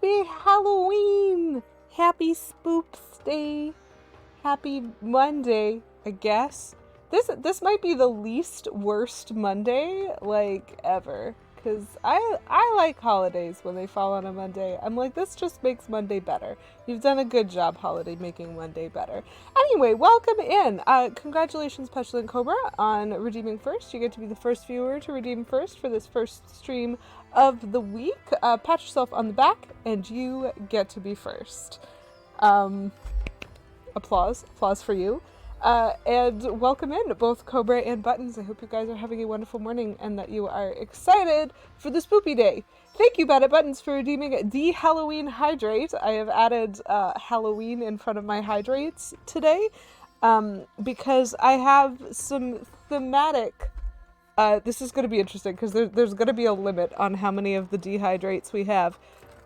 Happy Halloween! Happy Spoops Day! Happy Monday, I guess. This might be the least worst Monday, like, ever. Because I like holidays when they fall on a Monday. I'm like, this just makes Monday better. You've done a good job, Holiday, making Monday better. Anyway, welcome in. Congratulations, Petulant Cobra, on redeeming first. You get to be the first viewer to redeem first for this first stream of the week. Pat yourself on the back, and you get to be first. Applause for you. And welcome in, both Cobra and Buttons. I hope you guys are having a wonderful morning and that you are excited for the Spoopy Day. Thank you, Bad at Buttons, for redeeming the Halloween Hydrate. I have added Halloween in front of my hydrates today because I have some thematic... this is going to be interesting because there's going to be a limit on how many of the dehydrates we have.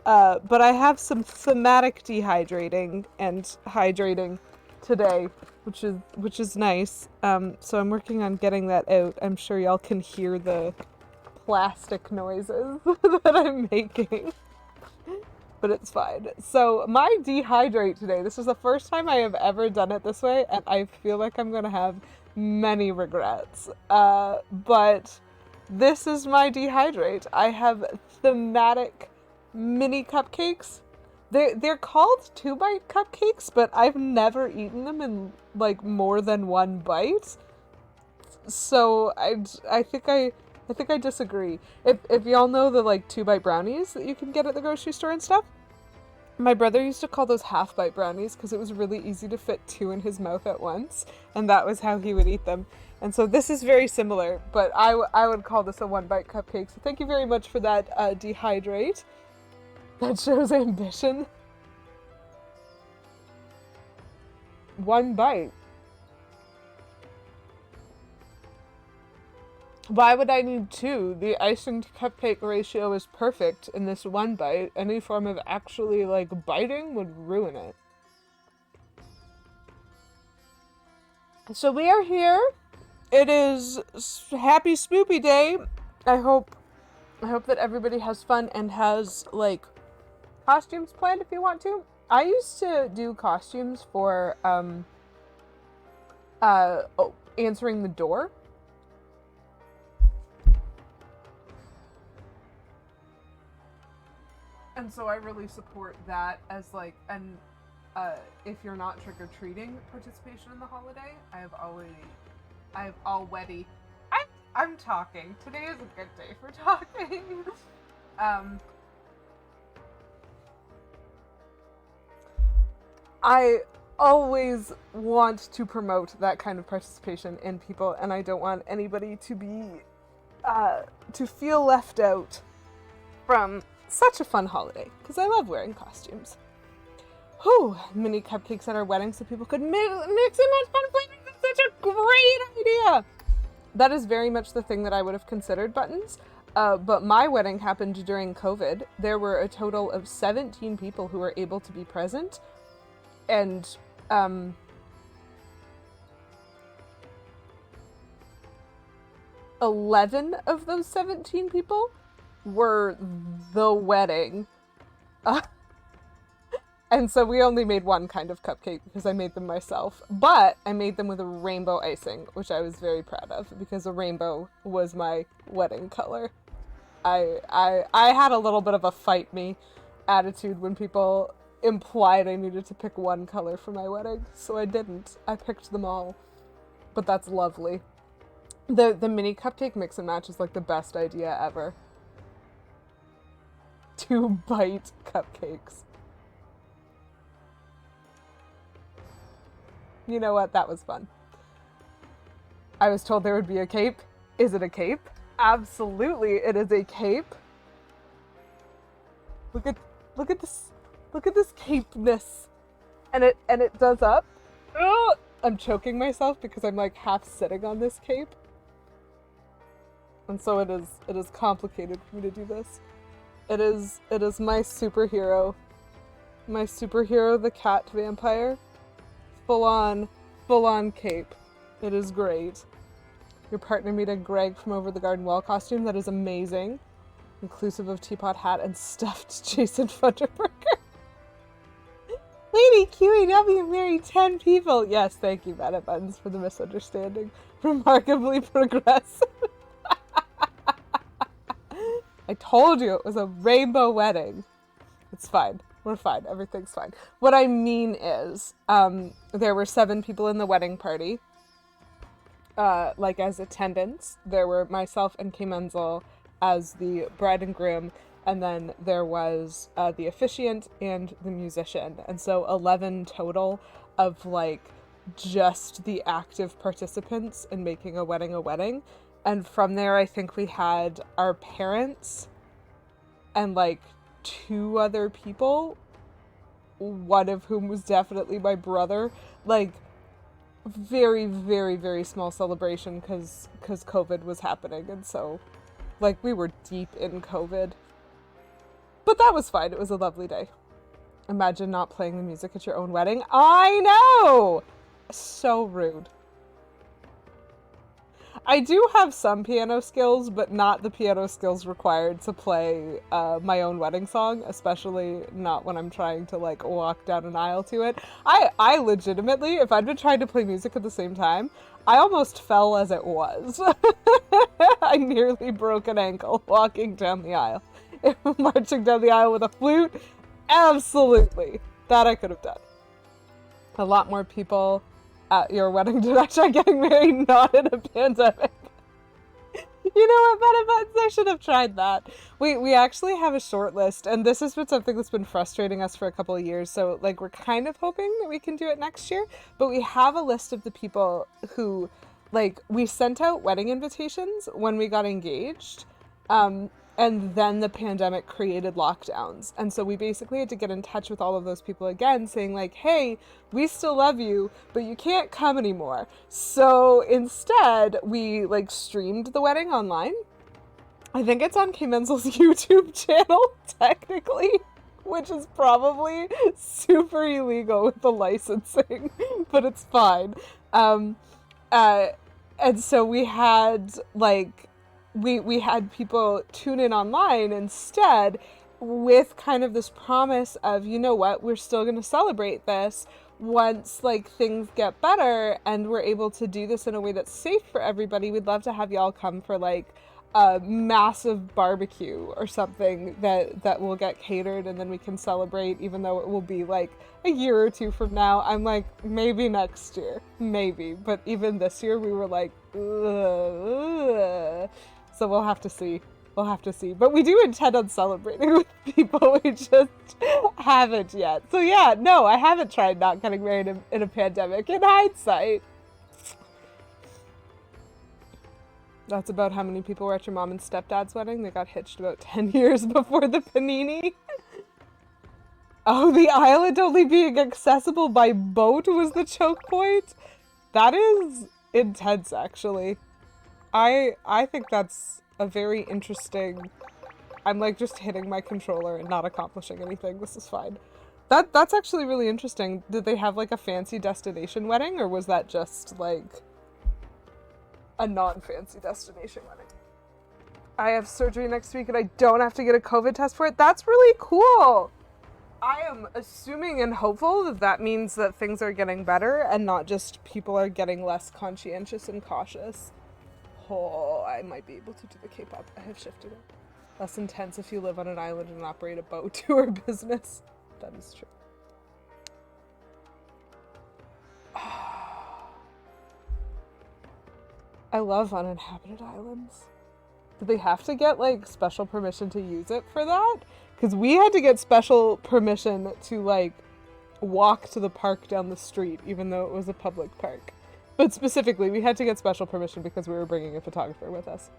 But I have some thematic dehydrating and hydrating today, which is nice. So I'm working on getting that out. I'm sure y'all can hear the plastic noises that I'm making. But it's fine. So my dehydrate today, this is the first time I have ever done it this way, and I feel like I'm gonna have many regrets. But this is my dehydrate. I have thematic mini cupcakes. They're called 2-bite cupcakes, but I've never eaten them in like more than one bite. So I think I disagree. If y'all know the like 2-bite brownies that you can get at the grocery store and stuff, my brother used to call those half-bite brownies because it was really easy to fit 2 in his mouth at once, and that was how he would eat them. And so this is very similar, but I would call this a 1-bite cupcake. So thank you very much for that dehydrate. That shows ambition. 1 bite. Why would I need 2? The icing to cupcake ratio is perfect in this 1 bite. Any form of actually, like, biting would ruin it. So we are here. It is Happy Spoopy Day. I hope that everybody has fun and has, like, costumes planned if you want to. I used to do costumes for, answering the door. And so I really support that as, like, an, if you're not trick-or-treating participation in the holiday. I'm talking. Today is a good day for talking. I always want to promote that kind of participation in people, and I don't want anybody to be, to feel left out from such a fun holiday, because I love wearing costumes. Whew, mini cupcakes at our wedding so people could mix and match fun flavors. That's such a great idea! That is very much the thing that I would have considered, Buttons. But my wedding happened during COVID. There were a total of 17 people who were able to be present. And, 11 of those 17 people were the wedding. And so we only made one kind of cupcake because I made them myself. But I made them with a rainbow icing, which I was very proud of because a rainbow was my wedding color. I had a little bit of a fight me attitude when people implied I needed to pick one color for my wedding, so I didn't. I picked them all. But that's lovely. The mini cupcake mix and match is like the best idea ever. 2-bite cupcakes. You know what? That was fun. I was told there would be a cape. Is it a cape? Absolutely, it is a cape. Look at this. Look at this capeness. And it does up. Ugh! I'm choking myself because I'm like half sitting on this cape. And so it is complicated for me to do this. It is my superhero. My superhero, the cat vampire. Full on cape. It is great. Your partner made a Greg from Over the Garden Wall costume. That is amazing. inclusive of teapot hat and stuffed Jason Funderburger. Lady QEW married 10 people. Yes, thank you, Bennett Buttons, for the misunderstanding. Remarkably progressive. I told you it was a rainbow wedding. It's fine. We're fine. Everything's fine. What I mean is, there were 7 people in the wedding party. Like as attendants. There were myself and Kay Menzel as the bride and groom. And then there was the officiant and the musician. And so 11 total of like just the active participants in making a wedding. And from there, I think we had our parents and like 2 other people, one of whom was definitely my brother. Like, very, very, very small celebration because COVID was happening. And so, like, we were deep in COVID. But that was fine. It was a lovely day. Imagine not playing the music at your own wedding. I know! So rude. I do have some piano skills, but not the piano skills required to play my own wedding song, especially not when I'm trying to, like, walk down an aisle to it. I legitimately, if I'd been trying to play music at the same time, I almost fell as it was. I nearly broke an ankle walking down the aisle. Marching down the aisle with a flute? Absolutely. That I could have done. A lot more people at your wedding did actually getting married not in a pandemic. You know what, Bennett Buttons? I should have tried that. We actually have a short list, and this has been something that's been frustrating us for a couple of years, so like we're kind of hoping that we can do it next year, but we have a list of the people who, like, we sent out wedding invitations when we got engaged, and then the pandemic created lockdowns. And so we basically had to get in touch with all of those people again, saying like, hey, we still love you, but you can't come anymore. So instead, we like streamed the wedding online. I think it's on Kay Menzel's YouTube channel, technically, which is probably super illegal with the licensing, but it's fine. And so we had like, we had people tune in online instead with kind of this promise of, you know what, we're still going to celebrate this once like things get better and we're able to do this in a way that's safe for everybody. We'd love to have y'all come for like a massive barbecue or something that will get catered and then we can celebrate, even though it will be like a year or 2 from now. I'm like, maybe next year, maybe. But even this year we were like, ugh. So we'll have to see. We'll have to see. But we do intend on celebrating with people. We just haven't yet. So yeah, no, I haven't tried not getting married in a pandemic. In hindsight. That's about how many people were at your mom and stepdad's wedding. They got hitched about 10 years before the panini. Oh, the island only being accessible by boat was the choke point? That is intense, actually. I think that's a very interesting... I'm like just hitting my controller and not accomplishing anything. This is fine. That's actually really interesting. Did they have like a fancy destination wedding, or was that just like a non-fancy destination wedding? I have surgery next week and I don't have to get a COVID test for it. That's really cool. I am assuming and hopeful that that means that things are getting better and not just people are getting less conscientious and cautious. Oh, I might be able to do the K-pop. I have shifted it. Less intense if you live on an island and operate a boat tour business. That is true. I love uninhabited islands. Do they have to get like special permission to use it for that? Because we had to get special permission to like walk to the park down the street, even though it was a public park. But specifically, we had to get special permission because we were bringing a photographer with us.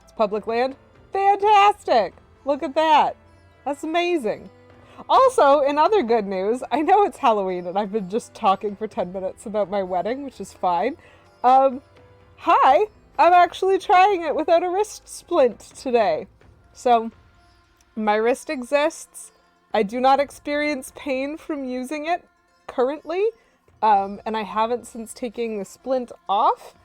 It's public land. Fantastic! Look at that. That's amazing. Also, in other good news, I know it's Halloween and I've been just talking for 10 minutes about my wedding, which is fine. Hi! I'm actually trying it without a wrist splint today. So, my wrist exists. I do not experience pain from using it currently. And I haven't since taking the splint off.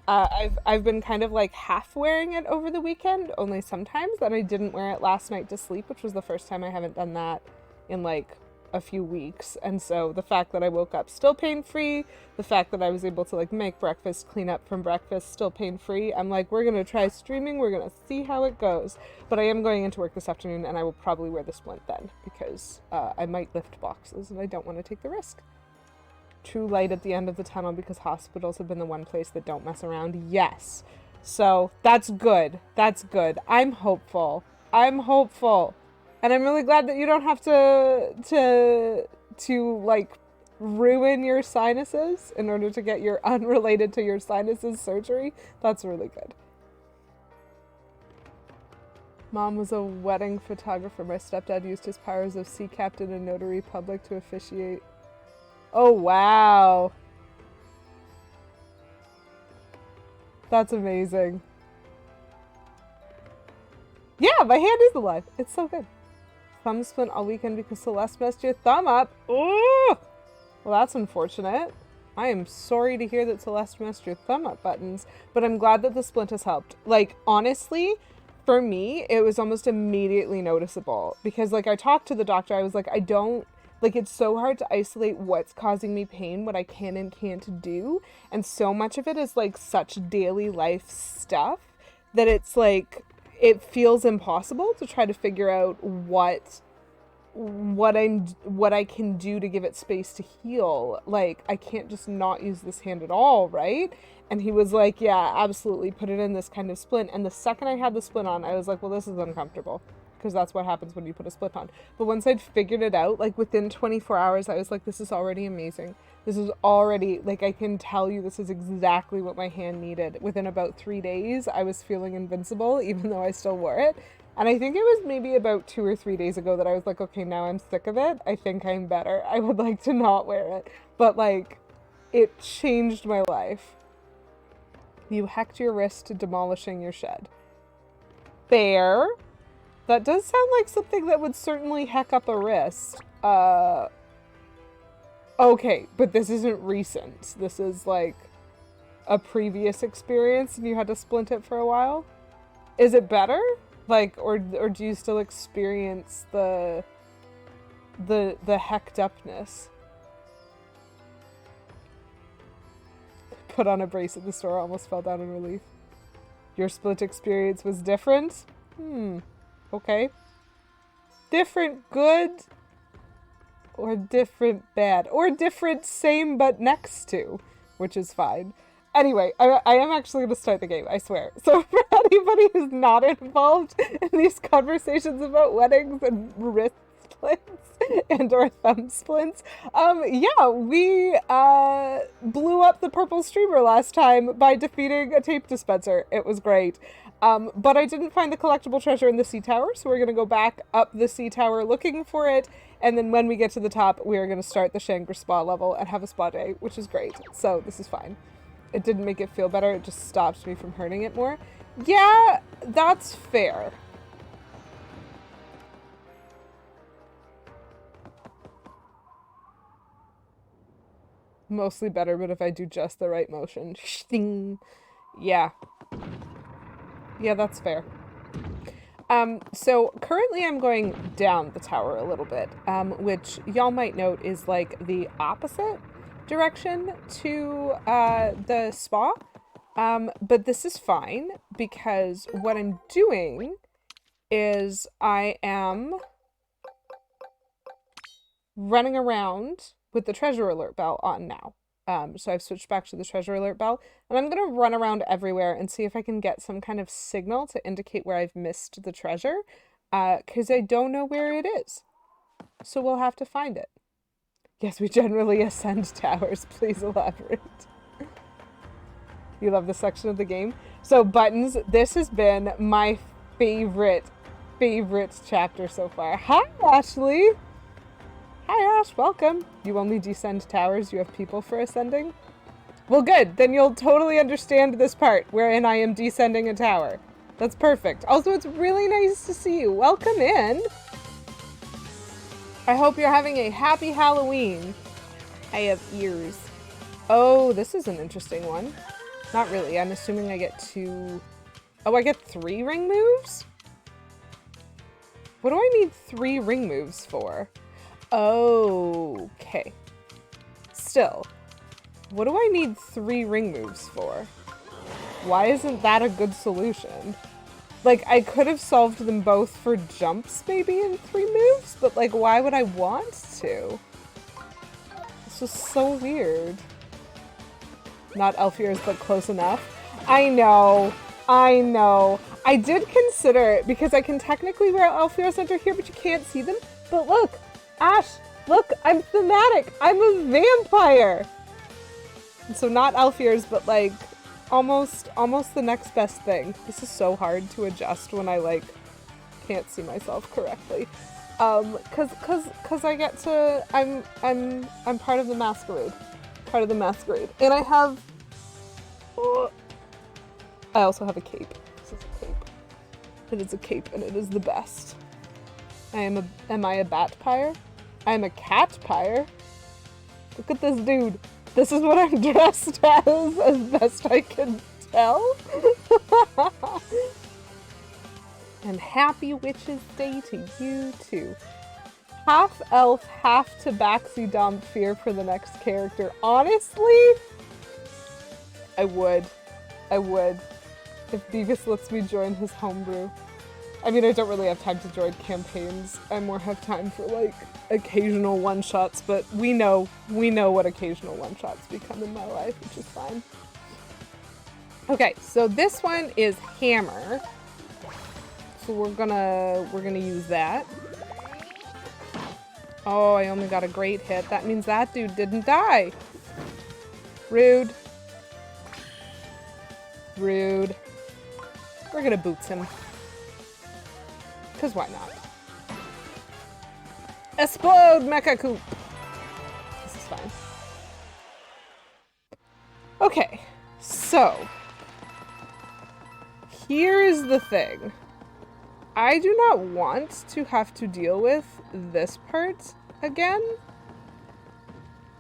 I've been kind of like half wearing it over the weekend, only sometimes. That I didn't wear it last night to sleep, which was the first time I haven't done that in like a few weeks. And so the fact that I woke up still pain-free, the fact that I was able to like make breakfast, clean up from breakfast, still pain-free. I'm like, we're gonna try streaming, we're gonna see how it goes. But I am going into work this afternoon, and I will probably wear the splint then, because I might lift boxes and I don't want to take the risk. True light at the end of the tunnel, because hospitals have been the one place that don't mess around. Yes. So that's good. That's good. I'm hopeful. I'm hopeful. And I'm really glad that you don't have to like ruin your sinuses in order to get your unrelated to your sinuses surgery. That's really good. Mom was a wedding photographer. My stepdad used his powers of sea captain and notary public to officiate. Oh, wow. That's amazing. Yeah, my hand is alive. It's so good. Thumb splint all weekend because Celeste messed your thumb up. Ooh! Well, that's unfortunate. I am sorry to hear that Celeste messed your thumb up, Buttons, but I'm glad that the splint has helped. Like, honestly, for me, it was almost immediately noticeable because, like, I talked to the doctor. I was like, like, it's so hard to isolate what's causing me pain, what I can and can't do. And so much of it is like such daily life stuff that it's like, it feels impossible to try to figure out what I can do to give it space to heal. Like, I can't just not use this hand at all, right? And he was like, yeah, absolutely, put it in this kind of splint. And the second I had the splint on, I was like, well, this is uncomfortable. Because that's what happens when you put a splint on. But once I'd figured it out, like within 24 hours, I was like, this is already amazing. This is already, like, I can tell you this is exactly what my hand needed. Within about 3 days, I was feeling invincible, even though I still wore it. And I think it was maybe about 2 or 3 days ago that I was like, okay, now I'm sick of it. I think I'm better. I would like to not wear it. But like, it changed my life. You hacked your wrist to demolishing your shed. Fair. That does sound like something that would certainly heck up a wrist. Okay, but this isn't recent. This is like a previous experience and you had to splint it for a while? Is it better? Like, or do you still experience the hecked upness? Put on a brace at the store, almost fell down in relief. Your splint experience was different? Okay. Different good? Or different bad? Or different same but next to, which is fine. Anyway, I am actually going to start the game, I swear. So for anybody who's not involved in these conversations about weddings and wrist splits and or thumb splints, yeah, we blew up the purple streamer last time by defeating a tape dispenser. It was great. But I didn't find the collectible treasure in the sea tower, so we're going to go back up the sea tower looking for it, and then when we get to the top, we're going to start the Shangri-Spa level and have a spa day, which is great. So this is fine. It didn't make it feel better, it just stopped me from hurting it more. Yeah, that's fair. Mostly better, but if I do just the right motion. Yeah. Yeah, that's fair. So currently I'm going down the tower a little bit, which y'all might note is like the opposite direction to the spa. But this is fine because what I'm doing is I am running around with the treasure alert bell on now. So I've switched back to the treasure alert bell, and I'm going to run around everywhere and see if I can get some kind of signal to indicate where I've missed the treasure, because I don't know where it is. So we'll have to find it. Yes, we generally ascend towers. Please elaborate. You love this section of the game? So Buttons, this has been my favorite chapter so far. Hi, Ashley! Hi, Ash, welcome. You only descend towers, you have people for ascending? Well, good. Then you'll totally understand this part, wherein I am descending a tower. That's perfect. Also, it's really nice to see you. Welcome in. I hope you're having a happy Halloween. I have ears. Oh, this is an interesting one. Not really. I'm assuming I get 2... Oh, I get 3 ring moves? What do I need 3 ring moves for? Oh, okay. Still, what do I need 3 ring moves for? Why isn't that a good solution? Like, I could have solved them both for jumps maybe in 3 moves, but like, why would I want to? It's just so weird. Not elf ears, but close enough. I know. I know. I did consider it because I can technically wear elf ears under here, but you can't see them. But look, Ash, look, I'm thematic. I'm a vampire. And so not elf ears, but like almost the next best thing. This is so hard to adjust when I like can't see myself correctly. Cause I get to, I'm part of the masquerade. Part of the masquerade. And I have, I also have a cape. This is a cape. It is a cape and it is the best. Am I a bat pyre? I'm a cat pyre. Look at this dude. This is what I'm dressed as best I can tell. And happy Witches Day to you too. Half elf, half tabaxi dom fear for the next character. Honestly, I would. If Beavis lets me join his homebrew. I mean, I don't really have time to join campaigns. I more have time for like occasional one-shots, but we know what occasional one-shots become in my life, which is fine. Okay, so this one is hammer. So we're gonna use that. Oh, I only got a great hit. That means that dude didn't die. Rude. Rude. We're gonna boots him. Because why not? Explode, Mecha Coop! This is fine. Okay, so here's the thing. I do not want to have to deal with this part again,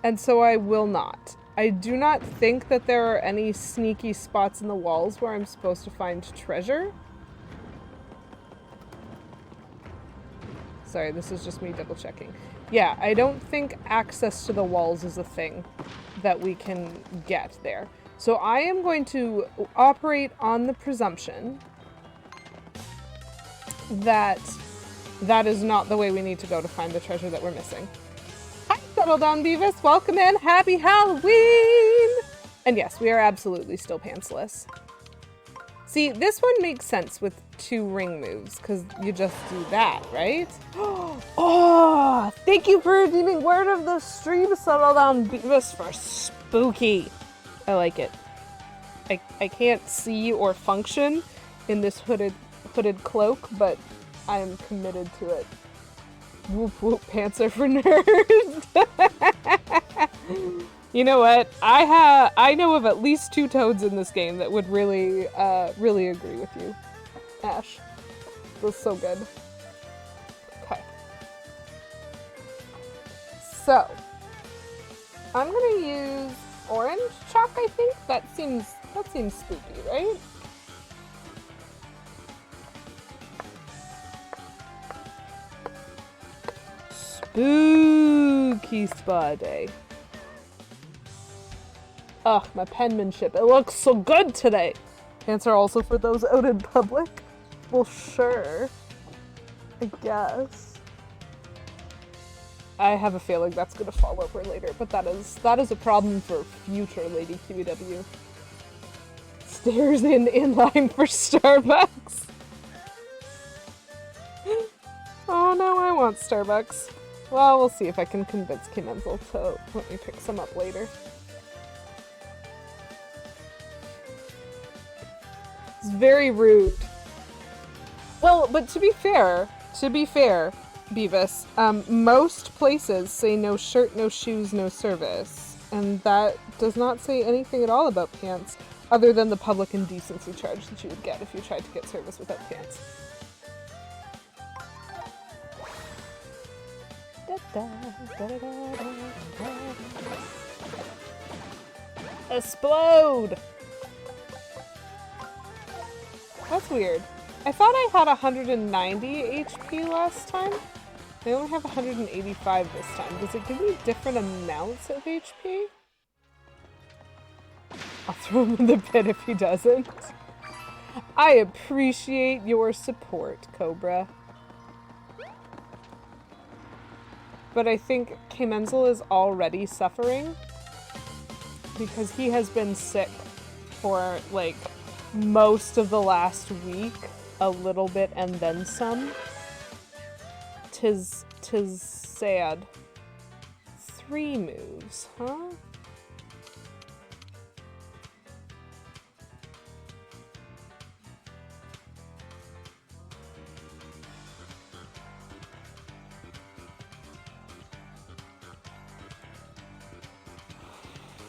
and so I will not. I do not think that there are any sneaky spots in the walls where I'm supposed to find treasure. Sorry, this is just me double checking. Yeah, I don't think access to the walls is a thing that we can get there. So I am going to operate on the presumption that that is not the way we need to go to find the treasure that we're missing. Hi, Settle Down Beavis. Welcome in. Happy Halloween! And yes, we are absolutely still pantsless. See, this one makes sense with 2 ring moves, because you just do that, right? Oh, thank you for redeeming Word of the Stream, Settle Down Beavis, for spooky. I like it. I can't see or function in this hooded cloak, but I am committed to it. Whoop whoop, pants are for nerds. You know what? I know of at least 2 toads in this game that would really agree with you, Ash. That's so good. Okay. So I'm gonna use orange chalk. I think that seems spooky, right? Spooky spa day. Ugh, my penmanship. It looks so good today. Pants are also for those out in public. Well, sure. I guess. I have a feeling that's gonna fall over later, but that is a problem for future Lady QEW. Stairs in line for Starbucks. Oh no, I want Starbucks. Well, we'll see if I can convince Kimenzel to let me pick some up later. It's very rude. Well, but to be fair, Beavis, most places say no shirt, no shoes, no service. And that does not say anything at all about pants, other than the public indecency charge that you would get if you tried to get service without pants. Explode! That's weird. I thought I had 190 HP last time. I only have 185 this time. Does it give me different amounts of HP? I'll throw him in the pit if he doesn't. I appreciate your support, Cobra. But I think Kmenzel is already suffering because he has been sick for, like, most of the last week, a little bit and then some. Tis sad. 3 moves, huh?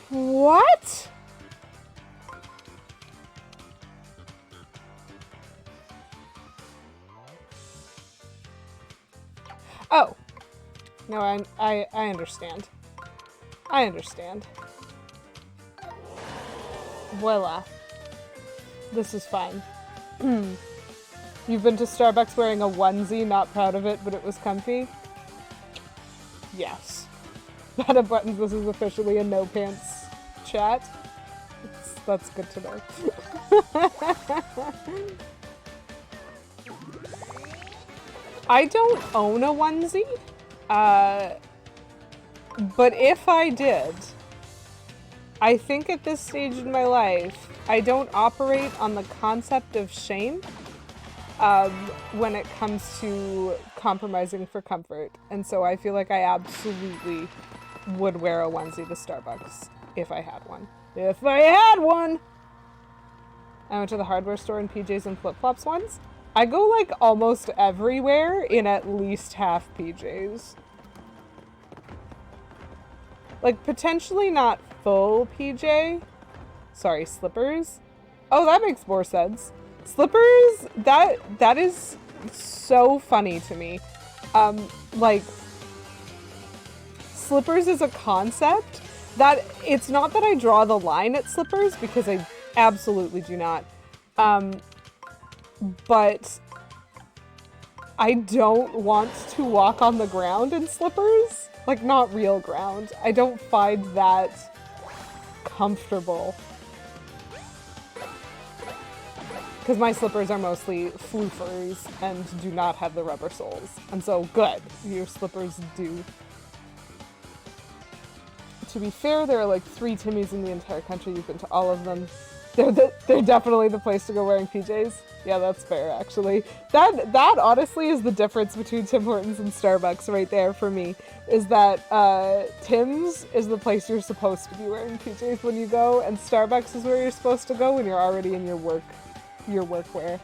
What? Oh. No, I understand. I understand. Voila. This is fine. You've been to Starbucks wearing a onesie, not proud of it, but it was comfy? Yes. That of buttons, this is officially a no pants chat. That's good to know. I don't own a onesie, but if I did, I think at this stage in my life, I don't operate on the concept of shame when it comes to compromising for comfort. And so I feel like I absolutely would wear a onesie to Starbucks if I had one. If I had one! I went to the hardware store in PJs and flip-flops once. I go, like, almost everywhere in at least half PJs. Like, potentially not full PJ. Sorry, slippers. Oh, that makes more sense. Slippers, that is so funny to me. Like, slippers is a concept that, it's not that I draw the line at slippers, because I absolutely do not. But I don't want to walk on the ground in slippers. Like, not real ground. I don't find that comfortable. Because my slippers are mostly floofers and do not have the rubber soles. And so, good. Your slippers do. To be fair, there are like 3 Timmys in the entire country. You've been to all of them. They're definitely the place to go wearing PJs. Yeah, that's fair, actually. That honestly is the difference between Tim Hortons and Starbucks right there for me, is that Tim's is the place you're supposed to be wearing PJs when you go, and Starbucks is where you're supposed to go when you're already in your workwear.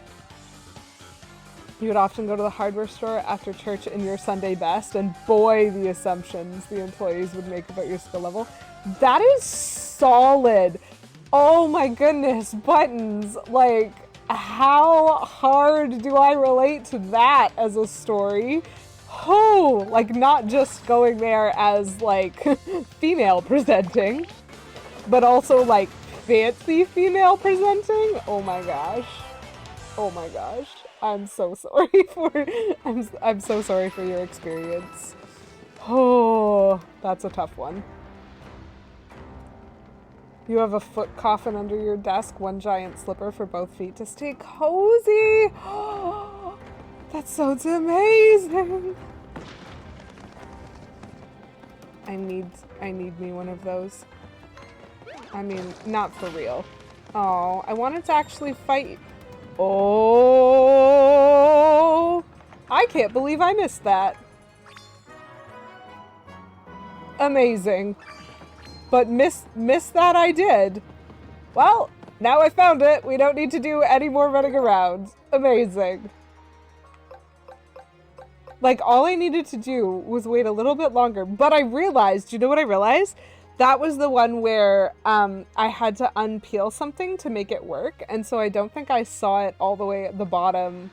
You would often go to the hardware store after church in your Sunday best, and boy, the assumptions the employees would make about your skill level. That is solid. Oh my goodness, buttons. Like, how hard do I relate to that as a story? Oh, like, not just going there as, like, female presenting, but also, like, fancy female presenting? Oh my gosh. Oh my gosh. I'm so sorry for I'm so sorry for your experience. Oh, that's a tough one. You have a foot coffin under your desk, one giant slipper for both feet to stay cozy. Oh, that sounds amazing. I need me one of those. I mean, not for real. Oh, I wanted to actually fight. Oh, I can't believe I missed that. Amazing. But miss that I did. Well, now I found it. We don't need to do any more running around. Amazing. Like, all I needed to do was wait a little bit longer. But I realized, you know what I realized? That was the one where I had to unpeel something to make it work. And so I don't think I saw it all the way at the bottom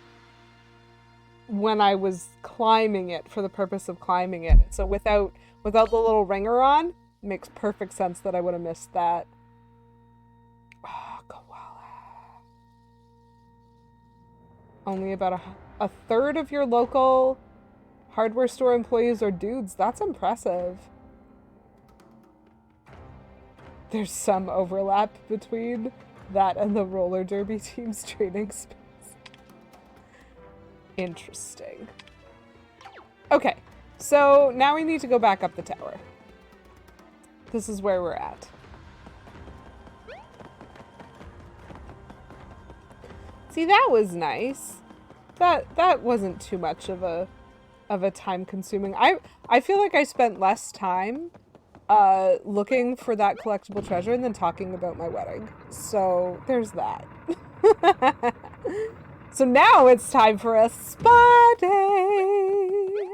when I was climbing it for the purpose of climbing it. So without the little ringer on, it makes perfect sense that I would have missed that. Oh, koala. Only about a third of your local hardware store employees are dudes. That's impressive. There's some overlap between that and the roller derby team's training space. Interesting. Okay, so now we need to go back up the tower. This is where we're at. See, that was nice. That wasn't too much of a time consuming. I feel like I spent less time looking for that collectible treasure and then talking about my wedding. So there's that. So now it's time for a spa day.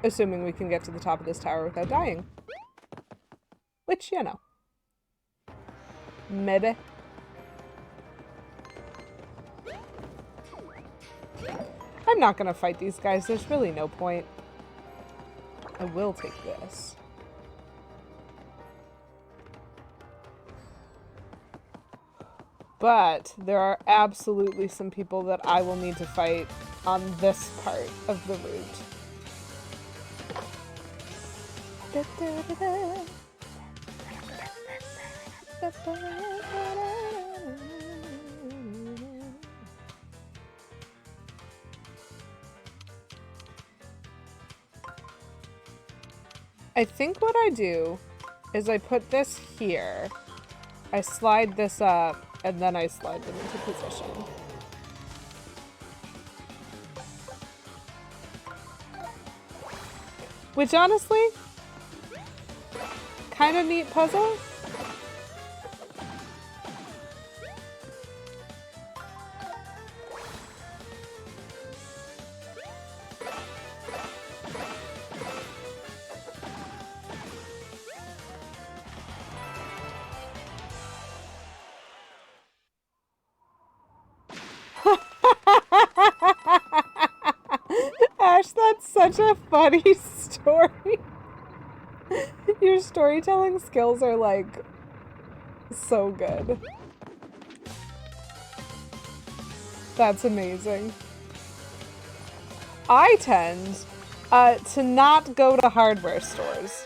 Assuming we can get to the top of this tower without dying. Which, you know. Maybe. I'm not gonna fight these guys. There's really no point. I will take this. But there are absolutely some people that I will need to fight on this part of the route. I think what I do is I put this here, I slide this up, and then I slide them into position. Which honestly, kind of neat puzzle. Ash, that's such a funny story. Your storytelling skills are, like, so good. That's amazing. I tend to not go to hardware stores.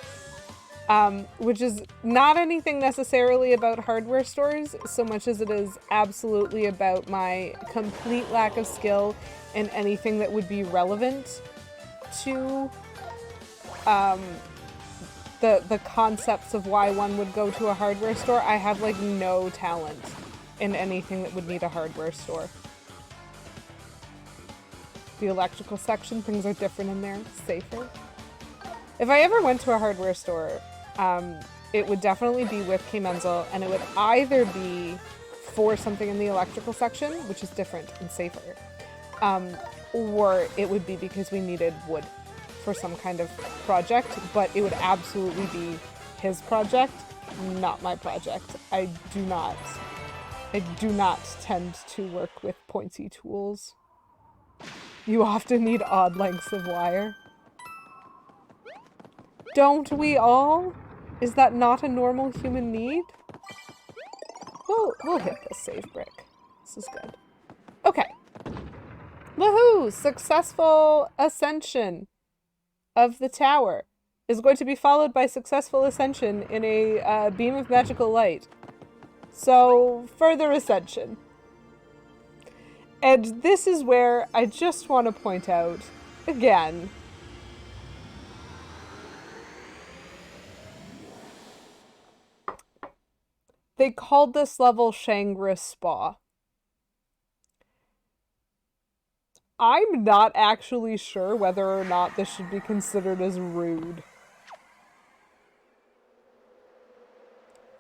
Which is not anything necessarily about hardware stores so much as it is absolutely about my complete lack of skill in anything that would be relevant to the concepts of why one would go to a hardware store. I have like no talent in anything that would need a hardware store. The electrical section, things are different in there, safer. If I ever went to a hardware store, it would definitely be with K. Menzel, and it would either be for something in the electrical section, which is different and safer, or it would be because we needed wood for some kind of project, but it would absolutely be his project, not my project. I do not tend to work with pointy tools. You often need odd lengths of wire. Don't we all? Is that not a normal human need? We'll hit this save brick. This is good. Okay. Woohoo! Successful ascension of the tower is going to be followed by successful ascension in a beam of magical light. So, further ascension. And this is where I just want to point out, again, they called this level Shangri-Spa. I'm not actually sure whether or not this should be considered as rude.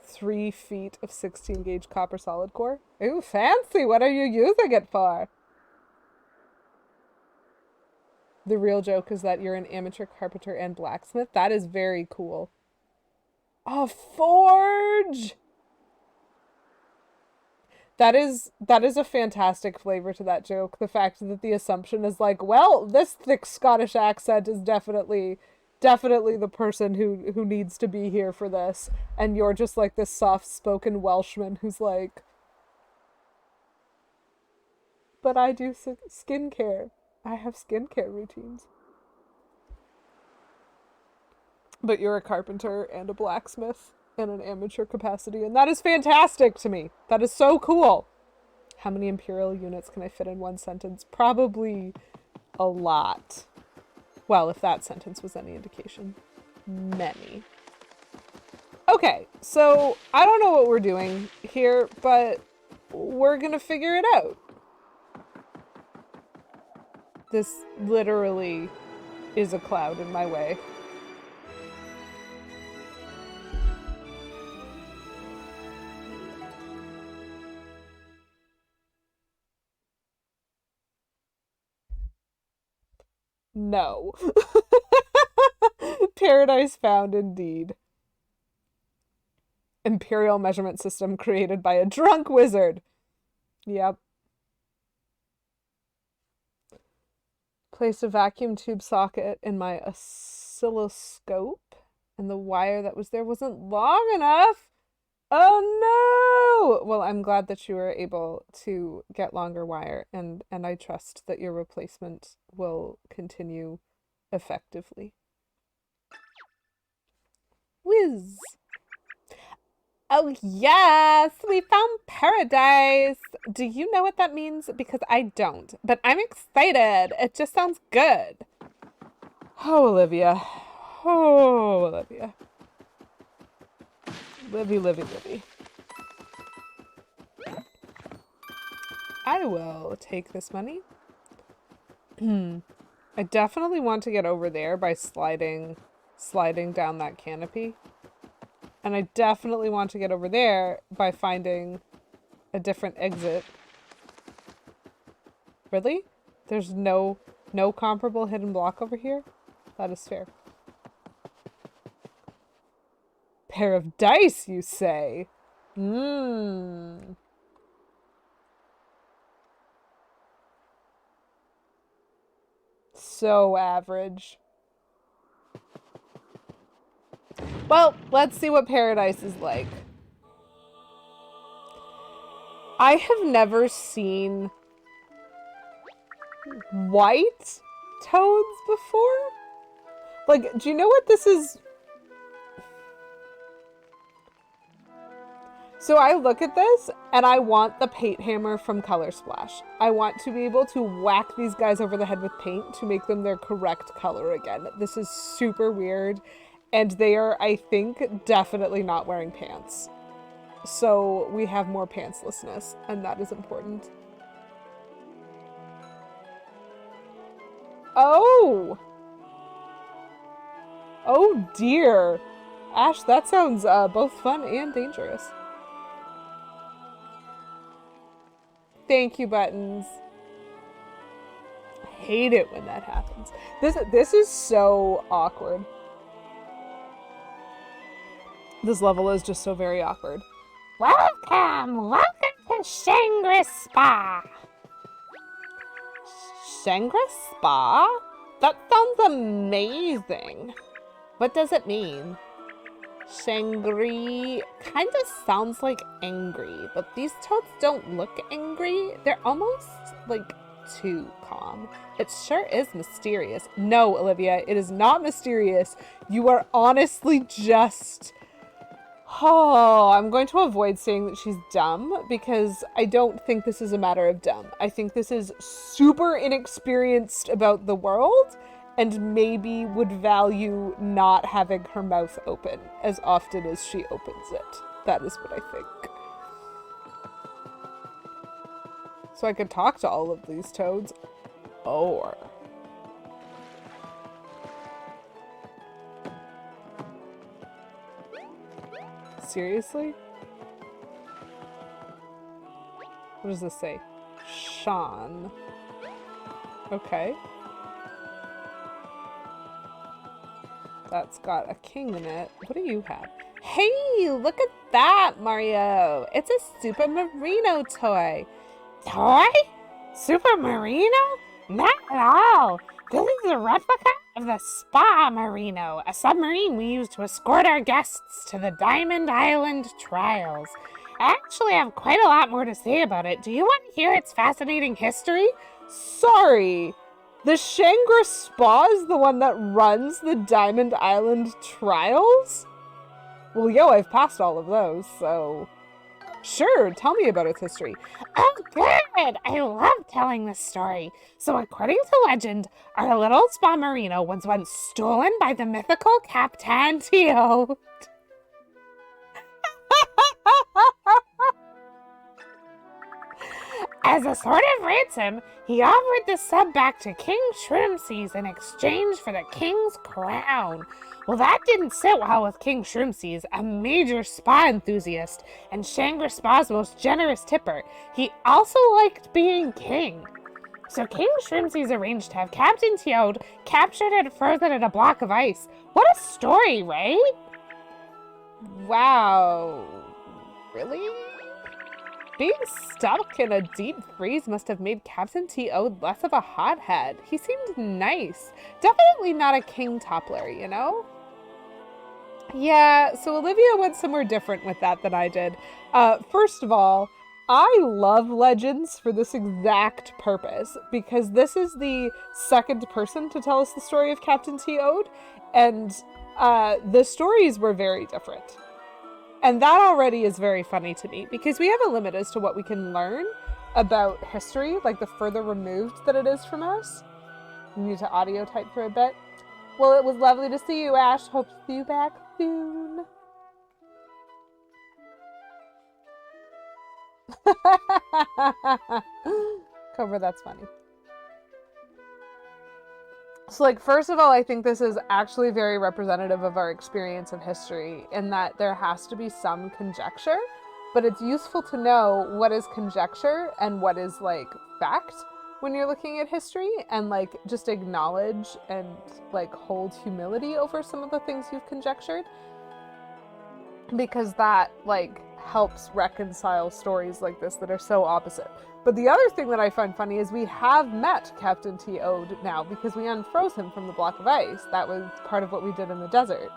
3 feet of 16 gauge copper solid core. Ooh, fancy! What are you using it for? The real joke is that you're an amateur carpenter and blacksmith. That is very cool. A forge! That is a fantastic flavor to that joke. The fact that the assumption is like, well, this thick Scottish accent is definitely the person who needs to be here for this. And you're just like this soft-spoken Welshman who's like, but I do skincare. I have skincare routines. But you're a carpenter and a blacksmith in an amateur capacity, and that is fantastic to me. That is so cool. How many imperial units can I fit in one sentence? Probably a lot. Well, if that sentence was any indication. Many. Okay, so I don't know what we're doing here, but we're gonna figure it out. This literally is a cloud in my way. No. Paradise found indeed. Imperial measurement system created by a drunk wizard. Yep. Placed a vacuum tube socket in my oscilloscope, and the wire that was there wasn't long enough. Oh no! Well, I'm glad that you were able to get longer wire, and I trust that your replacement will continue effectively. Whiz! Oh yes, we found paradise. Do you know what that means? Because I don't, but I'm excited. It just sounds good. Oh, Olivia. Oh, Olivia. Livy. I will take this money. I definitely want to get over there by sliding down that canopy. And I definitely want to get over there by finding a different exit. Really? There's no comparable hidden block over here? That is fair. Pair of dice, you say? So average. Well, let's see what paradise is like. I have never seen white toads before. Like, do you know what this is? So I look at this and I want the paint hammer from Color Splash. I want to be able to whack these guys over the head with paint to make them their correct color again. This is super weird. And they are, I think, definitely not wearing pants. So we have more pantslessness, and that is important. Oh! Oh dear. Ash, that sounds both fun and dangerous. Thank you, Buttons. I hate it when that happens. This is so awkward. This level is just so very awkward. Welcome to Shangri-Spa. Shangri-Spa? That sounds amazing. What does it mean? Shangri kind of sounds like angry, but these toads don't look angry. They're almost like too calm. It sure is mysterious. No, Olivia, it is not mysterious. You are honestly just... Oh, I'm going to avoid saying that she's dumb because I don't think this is a matter of dumb. I think this is super inexperienced about the world and maybe would value not having her mouth open as often as she opens it. That is what I think. So I could talk to all of these toads, or... Seriously? What does this say? Sean. Okay. That's got a king in it. What do you have? Hey, look at that, Mario. It's a Super Marino toy. Toy? Super Marino? Not at all. This is a replica of the Spa Marino, a submarine we use to escort our guests to the Diamond Island trials. I actually have quite a lot more to say about it. Do you want to hear its fascinating history? Sorry. The Shangri-Spa is the one that runs the Diamond Island trials? Well, yo, I've passed all of those, so... Sure, tell me about its history. Oh, good! I love telling this story. So according to legend, our little spa marina was once stolen by the mythical Captain Tio. As a sort of ransom, he offered the sub back to King Shroomseas in exchange for the king's crown. Well, that didn't sit well with King Shroomseas, a major spa enthusiast and Shangri-Spa's most generous tipper. He also liked being king. So King Shroomseas arranged to have Captain Teod captured and frozen in a block of ice. What a story, right? Wow. Really? Being stuck in a deep freeze must have made Captain T.O. less of a hothead. He seemed nice. Definitely not a king toppler, you know? Yeah, so Olivia went somewhere different with that than I did. First of all, I love legends for this exact purpose, because this is the second person to tell us the story of Captain T.O. and the stories were very different. And that already is very funny to me, because we have a limit as to what we can learn about history, like the further removed that it is from us. We need to audio type for a bit. Well, it was lovely to see you, Ash. Hope to see you back soon. Cobra, that's funny. So, like, first of all, I think this is actually very representative of our experience of history in that there has to be some conjecture, but it's useful to know what is conjecture and what is, like, fact when you're looking at history, and, like, just acknowledge and, like, hold humility over some of the things you've conjectured, because that, like, helps reconcile stories like this that are so opposite. But the other thing that I find funny is we have met Captain T.O. now because we unfroze him from the block of ice. That was part of what we did in the desert.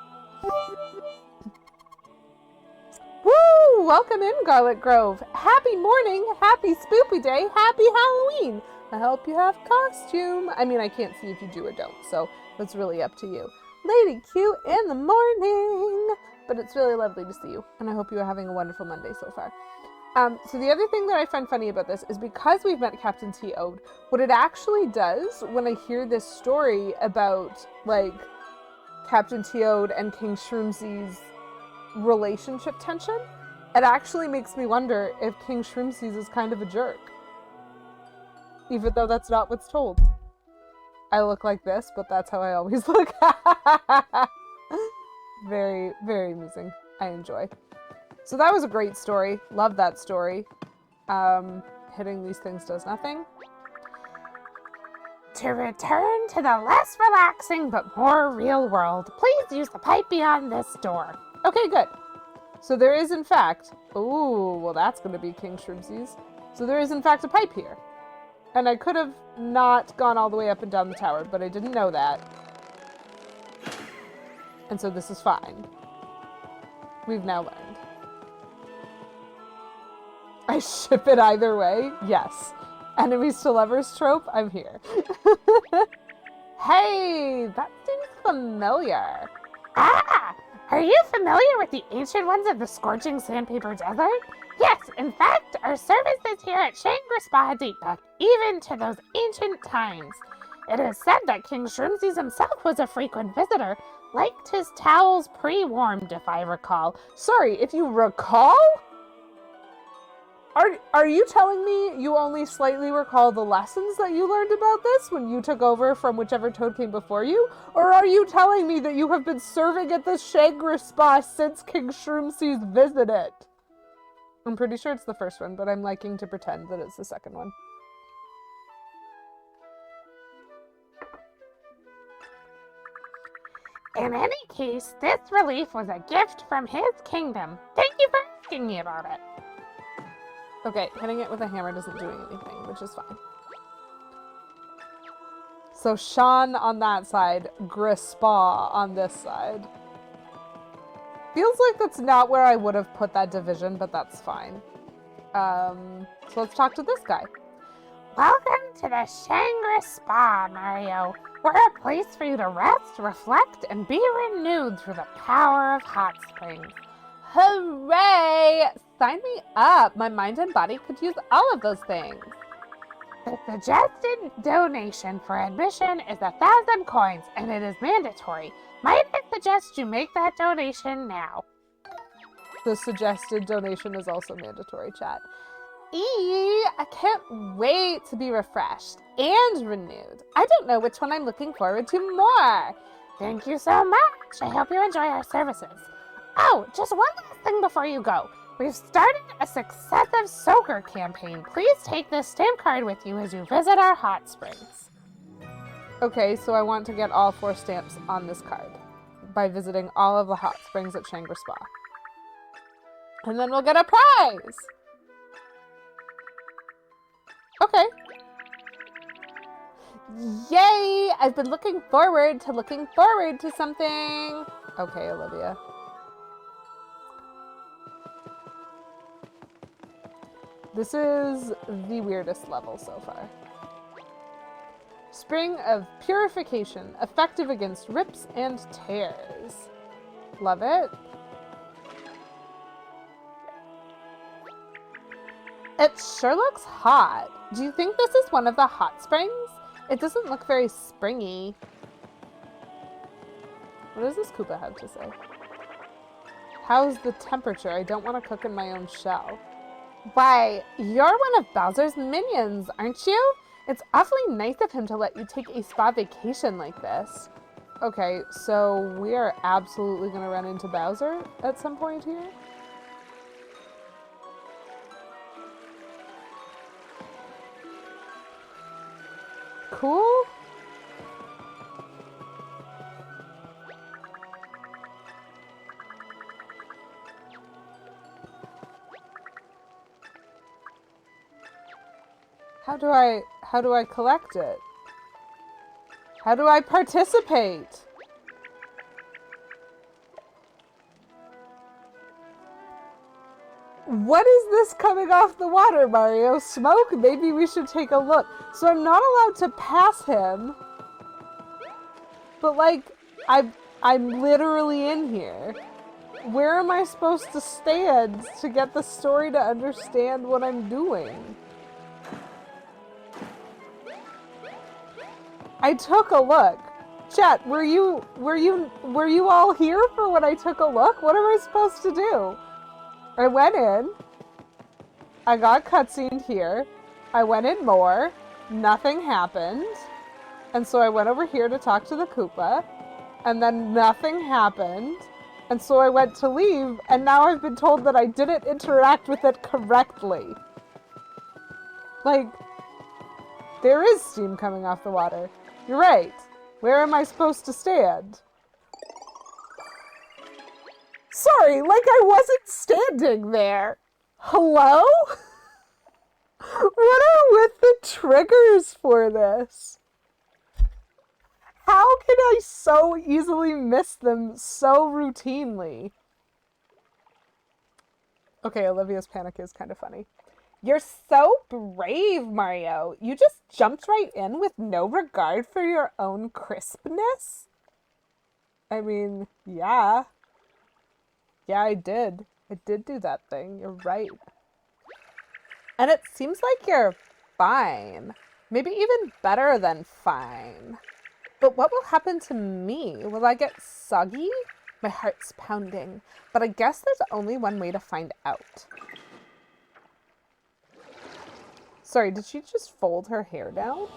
Woo! Welcome in, Garlic Grove. Happy morning, happy Spoopy day, happy Halloween. I hope you have costume. I mean, I can't see if you do or don't, so that's really up to you. Lady Q in the morning. But it's really lovely to see you, and I hope you are having a wonderful Monday so far. So the other thing that I find funny about this is because we've met Captain T.O., what it actually does when I hear this story about, like, Captain T.O. and King Shroomseas' relationship tension, it actually makes me wonder if King Shroomseas is kind of a jerk. Even though that's not what's told. I look like this, but that's how I always look. Very, very amusing. I enjoy. So that was a great story. Love that story. Hitting these things does nothing. To return to the less relaxing but more real world, please use the pipe beyond this door. Okay, good. So there is in fact... Ooh, well that's going to be King Shroomseas. So there is in fact a pipe here. And I could have not gone all the way up and down the tower, but I didn't know that. And so this is fine. We've now learned. I ship it either way. Yes. Enemies to lovers trope, I'm here. Hey, that seems familiar. Ah! Are you familiar with the ancient ones of the scorching sandpaper desert? Yes, in fact, our services here at Shangri-Spa date back even to those ancient times. It is said that King Shroomseas himself was a frequent visitor, liked his towels pre-warmed, if I recall. Sorry, if you recall? Are you telling me you only slightly recall the lessons that you learned about this when you took over from whichever toad came before you? Or are you telling me that you have been serving at the Shangri-Spa since King Shroomseas visited? I'm pretty sure it's the first one, but I'm liking to pretend that it's the second one. In any case, this relief was a gift from his kingdom. Thank you for asking me about it. Okay, hitting it with a hammer isn't doing anything, which is fine. So Sean on that side, Grispa on this side. Feels like that's not where I would have put that division, but that's fine. So let's talk to this guy. Welcome to the Shangri-Spa, Mario. We're a place for you to rest, reflect, and be renewed through the power of hot springs. Hooray! Sign me up. My mind and body could use all of those things. The suggested donation for admission is 1,000 coins, and it is mandatory. Might I suggest you make that donation now? The suggested donation is also mandatory, chat. I can't wait to be refreshed and renewed. I don't know which one I'm looking forward to more. Thank you so much. I hope you enjoy our services. Oh, just one last thing before you go. We've started a successive soaker campaign. Please take this stamp card with you as you visit our hot springs. Okay, so I want to get all 4 stamps on this card by visiting all of the hot springs at Shangri-Spa. And then we'll get a prize! Okay. Yay! I've been looking forward to something. Okay, Olivia. This is the weirdest level so far. Spring of Purification, effective against rips and tears. Love it. It sure looks hot. Do you think this is one of the hot springs? It doesn't look very springy. What does this Koopa have to say? How's the temperature? I don't want to cook in my own shell. Why, you're one of Bowser's minions, aren't you? It's awfully nice of him to let you take a spa vacation like this. Okay, so we are absolutely going to run into Bowser at some point here. Cool. How do I collect it? How do I participate? What is this coming off the water, Mario? Smoke? Maybe we should take a look. So I'm not allowed to pass him. But like, I'm literally in here. Where am I supposed to stand to get the story to understand what I'm doing? I took a look. Chat, were you all here for when I took a look? What am I supposed to do? I went in. I got cutscened here. I went in more. Nothing happened. And so I went over here to talk to the Koopa. And then nothing happened. And so I went to leave. And now I've been told that I didn't interact with it correctly. Like, there is steam coming off the water. You're right. Where am I supposed to stand? Sorry, like I wasn't standing there. Hello? What are with the triggers for this? How can I so easily miss them so routinely? Okay, Olivia's panic is kind of funny. You're so brave, Mario. You just jumped right in with no regard for your own crispness? I mean, yeah. Yeah, I did. I did do that thing. You're right. And it seems like you're fine. Maybe even better than fine. But what will happen to me? Will I get soggy? My heart's pounding. But I guess there's only one way to find out. Sorry, did she just fold her hair down?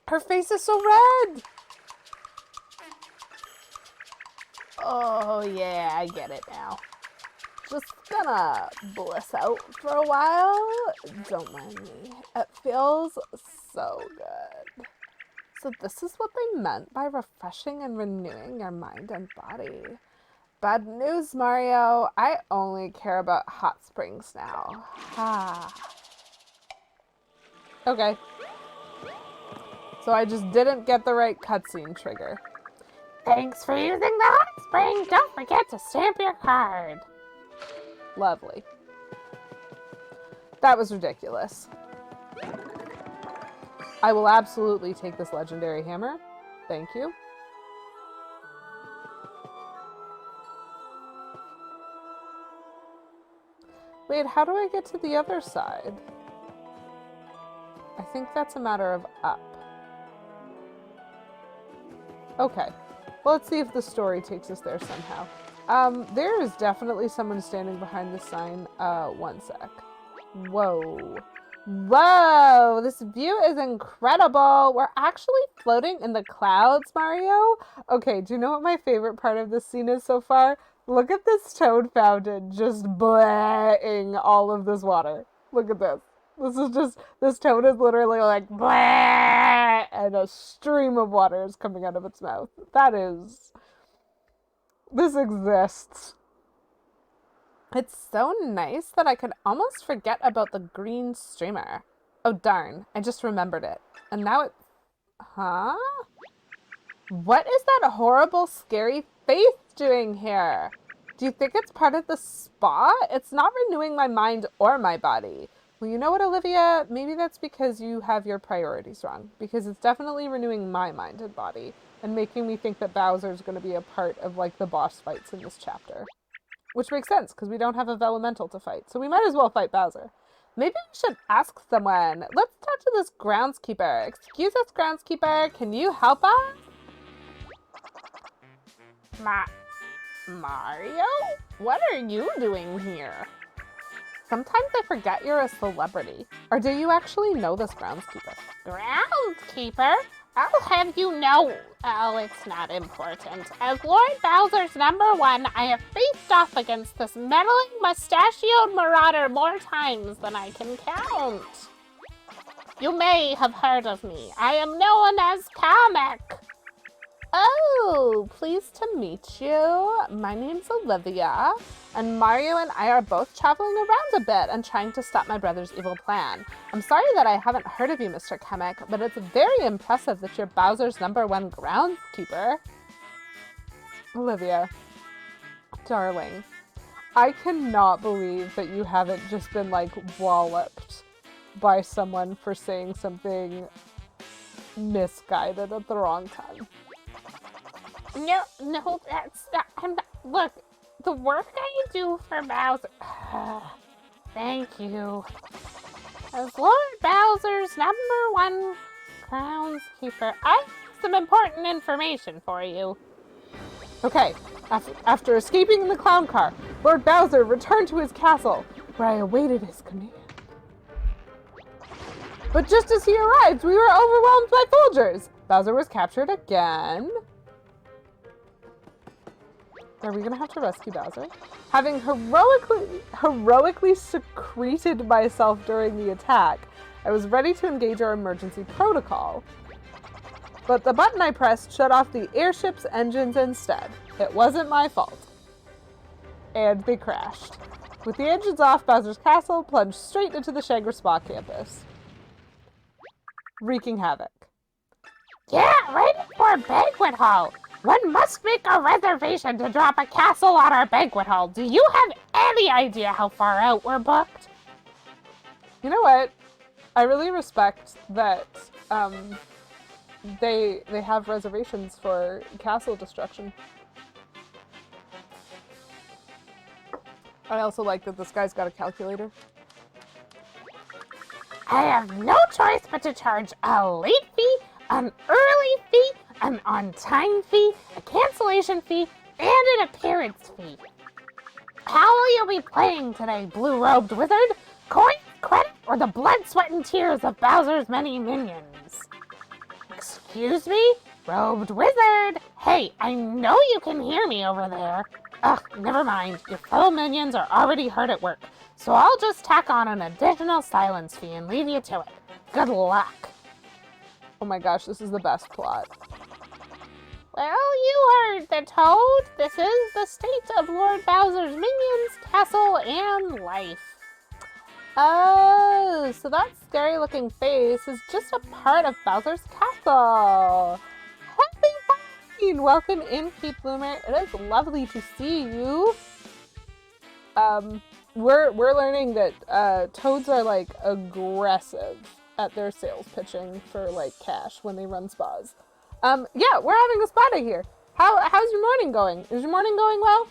Her face is so red! Oh yeah, I get it now. Just gonna bliss out for a while. Don't mind me. It feels so good. So this is what they meant by refreshing and renewing your mind and body. Bad news, Mario. I only care about hot springs now. Ha. Okay. So I just didn't get the right cutscene trigger. Thanks for using the hot spring. Don't forget to stamp your card. Lovely. That was ridiculous. I will absolutely take this legendary hammer. Thank you. Wait, how do I get to the other side? I think that's a matter of up. Okay. Well, let's see if the story takes us there somehow. There is definitely someone standing behind the sign. One sec. Whoa. Whoa! This view is incredible! We're actually floating in the clouds, Mario! Okay, do you know what my favorite part of this scene is so far? Look at this toad fountain just blehing all of this water. Look at this. This toad is literally like bleh, and a stream of water is coming out of its mouth. This exists. It's so nice that I could almost forget about the green streamer. Oh darn, I just remembered it. And now it... Huh? What is that horrible, scary face doing here? Do you think it's part of the spa? It's not renewing my mind or my body. Well, you know what, Olivia? Maybe that's because you have your priorities wrong. Because it's definitely renewing my mind and body. And making me think that Bowser's going to be a part of, like, the boss fights in this chapter. Which makes sense, because we don't have a Vellumental to fight. So we might as well fight Bowser. Maybe we should ask someone. Let's talk to this groundskeeper. Excuse us, groundskeeper. Can you help us? Mario? What are you doing here? Sometimes I forget you're a celebrity. Or do you actually know this groundskeeper? Groundskeeper? I'll have you know. Oh, it's not important. As Lord Bowser's #1, I have faced off against this meddling, mustachioed marauder more times than I can count. You may have heard of me. I am known as Kamek. Oh, pleased to meet you. My name's Olivia, and Mario and I are both traveling around a bit and trying to stop my brother's evil plan. I'm sorry that I haven't heard of you, Mr. Kamek, but it's very impressive that you're Bowser's #1 groundskeeper. Olivia, darling, I cannot believe that you haven't just been, like, walloped by someone for saying something misguided at the wrong time. No, that's not. Look, the work I do for Bowser. Thank you. As Lord Bowser's #1 groundskeeper, I have some important information for you. Okay, after escaping in the clown car, Lord Bowser returned to his castle, where I awaited his command. But just as he arrived, we were overwhelmed by soldiers. Bowser was captured again. Are we gonna have to rescue Bowser? Having heroically secreted myself during the attack, I was ready to engage our emergency protocol. But the button I pressed shut off the airship's engines instead. It wasn't my fault. And they crashed. With the engines off, Bowser's castle plunged straight into the Shangri-Spa campus, wreaking havoc. Yeah, right into our banquet hall. One must make a reservation to drop a castle on our banquet hall. Do you have any idea how far out we're booked? You know what? I really respect that they have reservations for castle destruction. I also like that this guy's got a calculator. I have no choice but to charge a late fee, an early fee, an on-time fee, a cancellation fee, and an appearance fee. How will you be playing today, blue-robed wizard? Coin, credit, or the blood, sweat, and tears of Bowser's many minions? Excuse me? Robed wizard! Hey, I know you can hear me over there. Ugh, never mind. Your fellow minions are already hard at work, so I'll just tack on an additional silence fee and leave you to it. Good luck. Oh my gosh, this is the best plot. Well, you heard the toad. This is the state of Lord Bowser's minions, castle, and life. Oh, so that scary looking face is just a part of Bowser's castle. Happy morning. Welcome in, Kate Bloomer. It is lovely to see you. We're learning that toads are like aggressive at their sales pitching for like cash when they run spas. Yeah, we're having a spa day here. How's your morning going? Is your morning going well?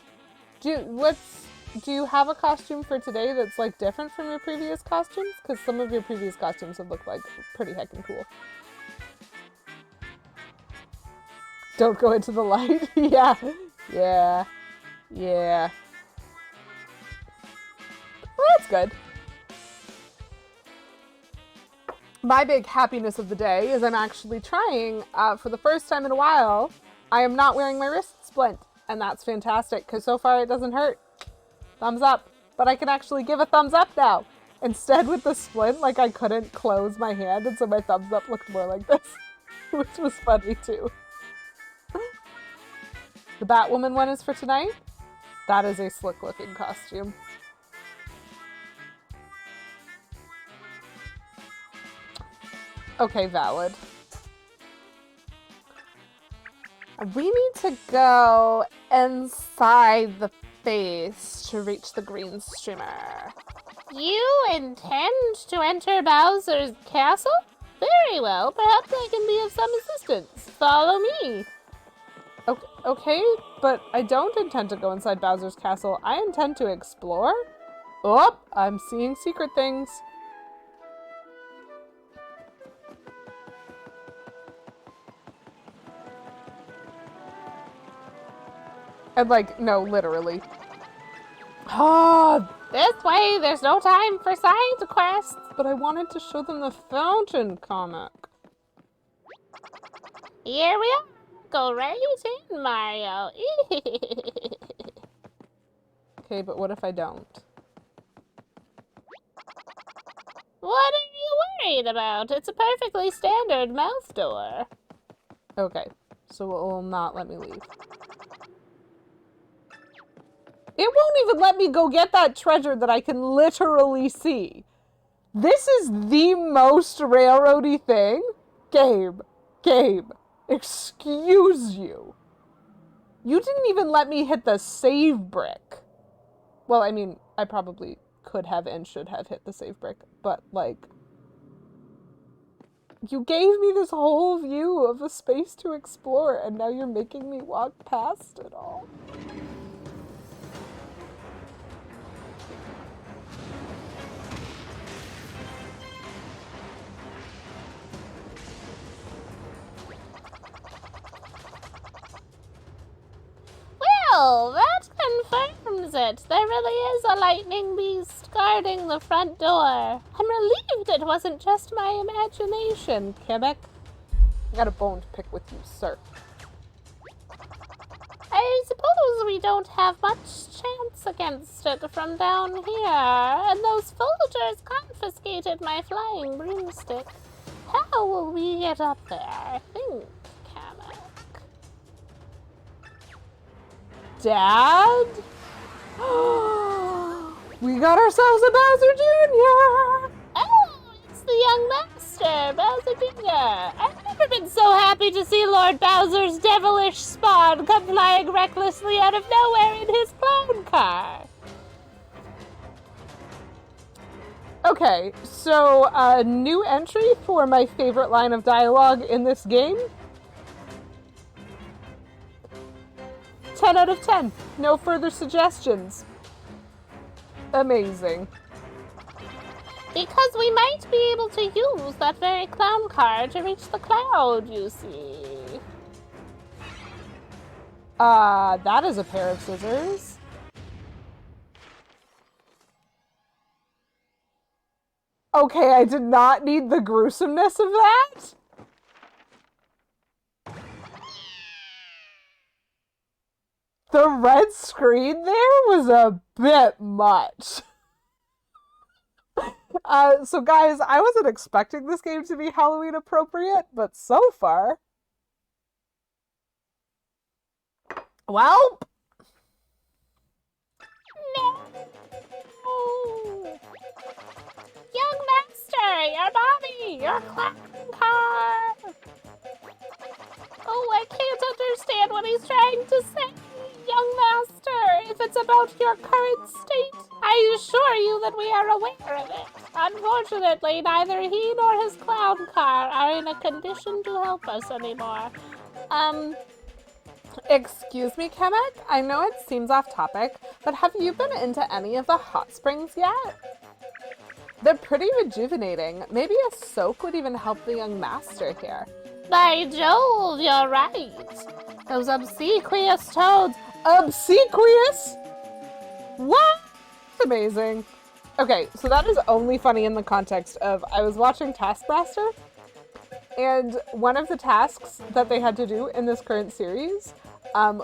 Do you have a costume for today that's like different from your previous costumes? Because some of your previous costumes have looked like pretty heckin' cool. Don't go into the light. Yeah. Well, that's good. My big happiness of the day is I'm actually trying, for the first time in a while, I am not wearing my wrist splint. And that's fantastic, because so far it doesn't hurt. Thumbs up. But I can actually give a thumbs up now. Instead with the splint, like I couldn't close my hand, and so my thumbs up looked more like this. Which was funny too. The Batwoman one is for tonight. That is a slick looking costume. Okay, valid. We need to go inside the face to reach the green streamer. You intend to enter Bowser's castle? Very well, perhaps I can be of some assistance. Follow me. Okay, but I don't intend to go inside Bowser's castle. I intend to explore. Oh, I'm seeing secret things. And like, no, literally. Oh, this way, there's no time for side quests. But I wanted to show them the fountain comic. Here we are. Go right in, Mario. Okay, but what if I don't? What are you worried about? It's a perfectly standard mouth door. Okay, so it will not let me leave. It won't even let me go get that treasure that I can literally see. This is the most railroady thing. Game, excuse you. You didn't even let me hit the save brick. Well, I mean, I probably could have and should have hit the save brick, but like, you gave me this whole view of a space to explore, and now you're making me walk past it all. Well, that confirms it. There really is a lightning beast guarding the front door. I'm relieved it wasn't just my imagination, Quebec. I got a bone to pick with you, sir. I suppose we don't have much chance against it from down here, and those villagers confiscated my flying broomstick. How will we get up there? Think, Kamek. Dad? We got ourselves a Bowser Jr. Oh, it's the young master, Bowser Jr. I've never been so happy to see Lord Bowser's devilish spawn come flying recklessly out of nowhere in his clown car. Okay, so a new entry for my favorite line of dialogue in this game. 10 out of 10. No further suggestions. Amazing. Because we might be able to use that very clown car to reach the cloud, you see. That is a pair of scissors. Okay, I did not need the gruesomeness of that. The red screen there was a bit much. So guys, I wasn't expecting this game to be Halloween appropriate, but so far... Well... No! Young master, your body, your clown car! Oh, I can't understand understand what he's trying to say, young master. If it's about your current state, I assure you that we are aware of it. Unfortunately, neither he nor his clown car are in a condition to help us anymore. Excuse me, Kamek? I know it seems off topic, but have you been into any of the hot springs yet? They're pretty rejuvenating. Maybe a soak would even help the young master here. By Jove, you're right. Those obsequious toads. Obsequious? What? That's amazing. Okay, so that is only funny in the context of I was watching Taskmaster, and one of the tasks that they had to do in this current series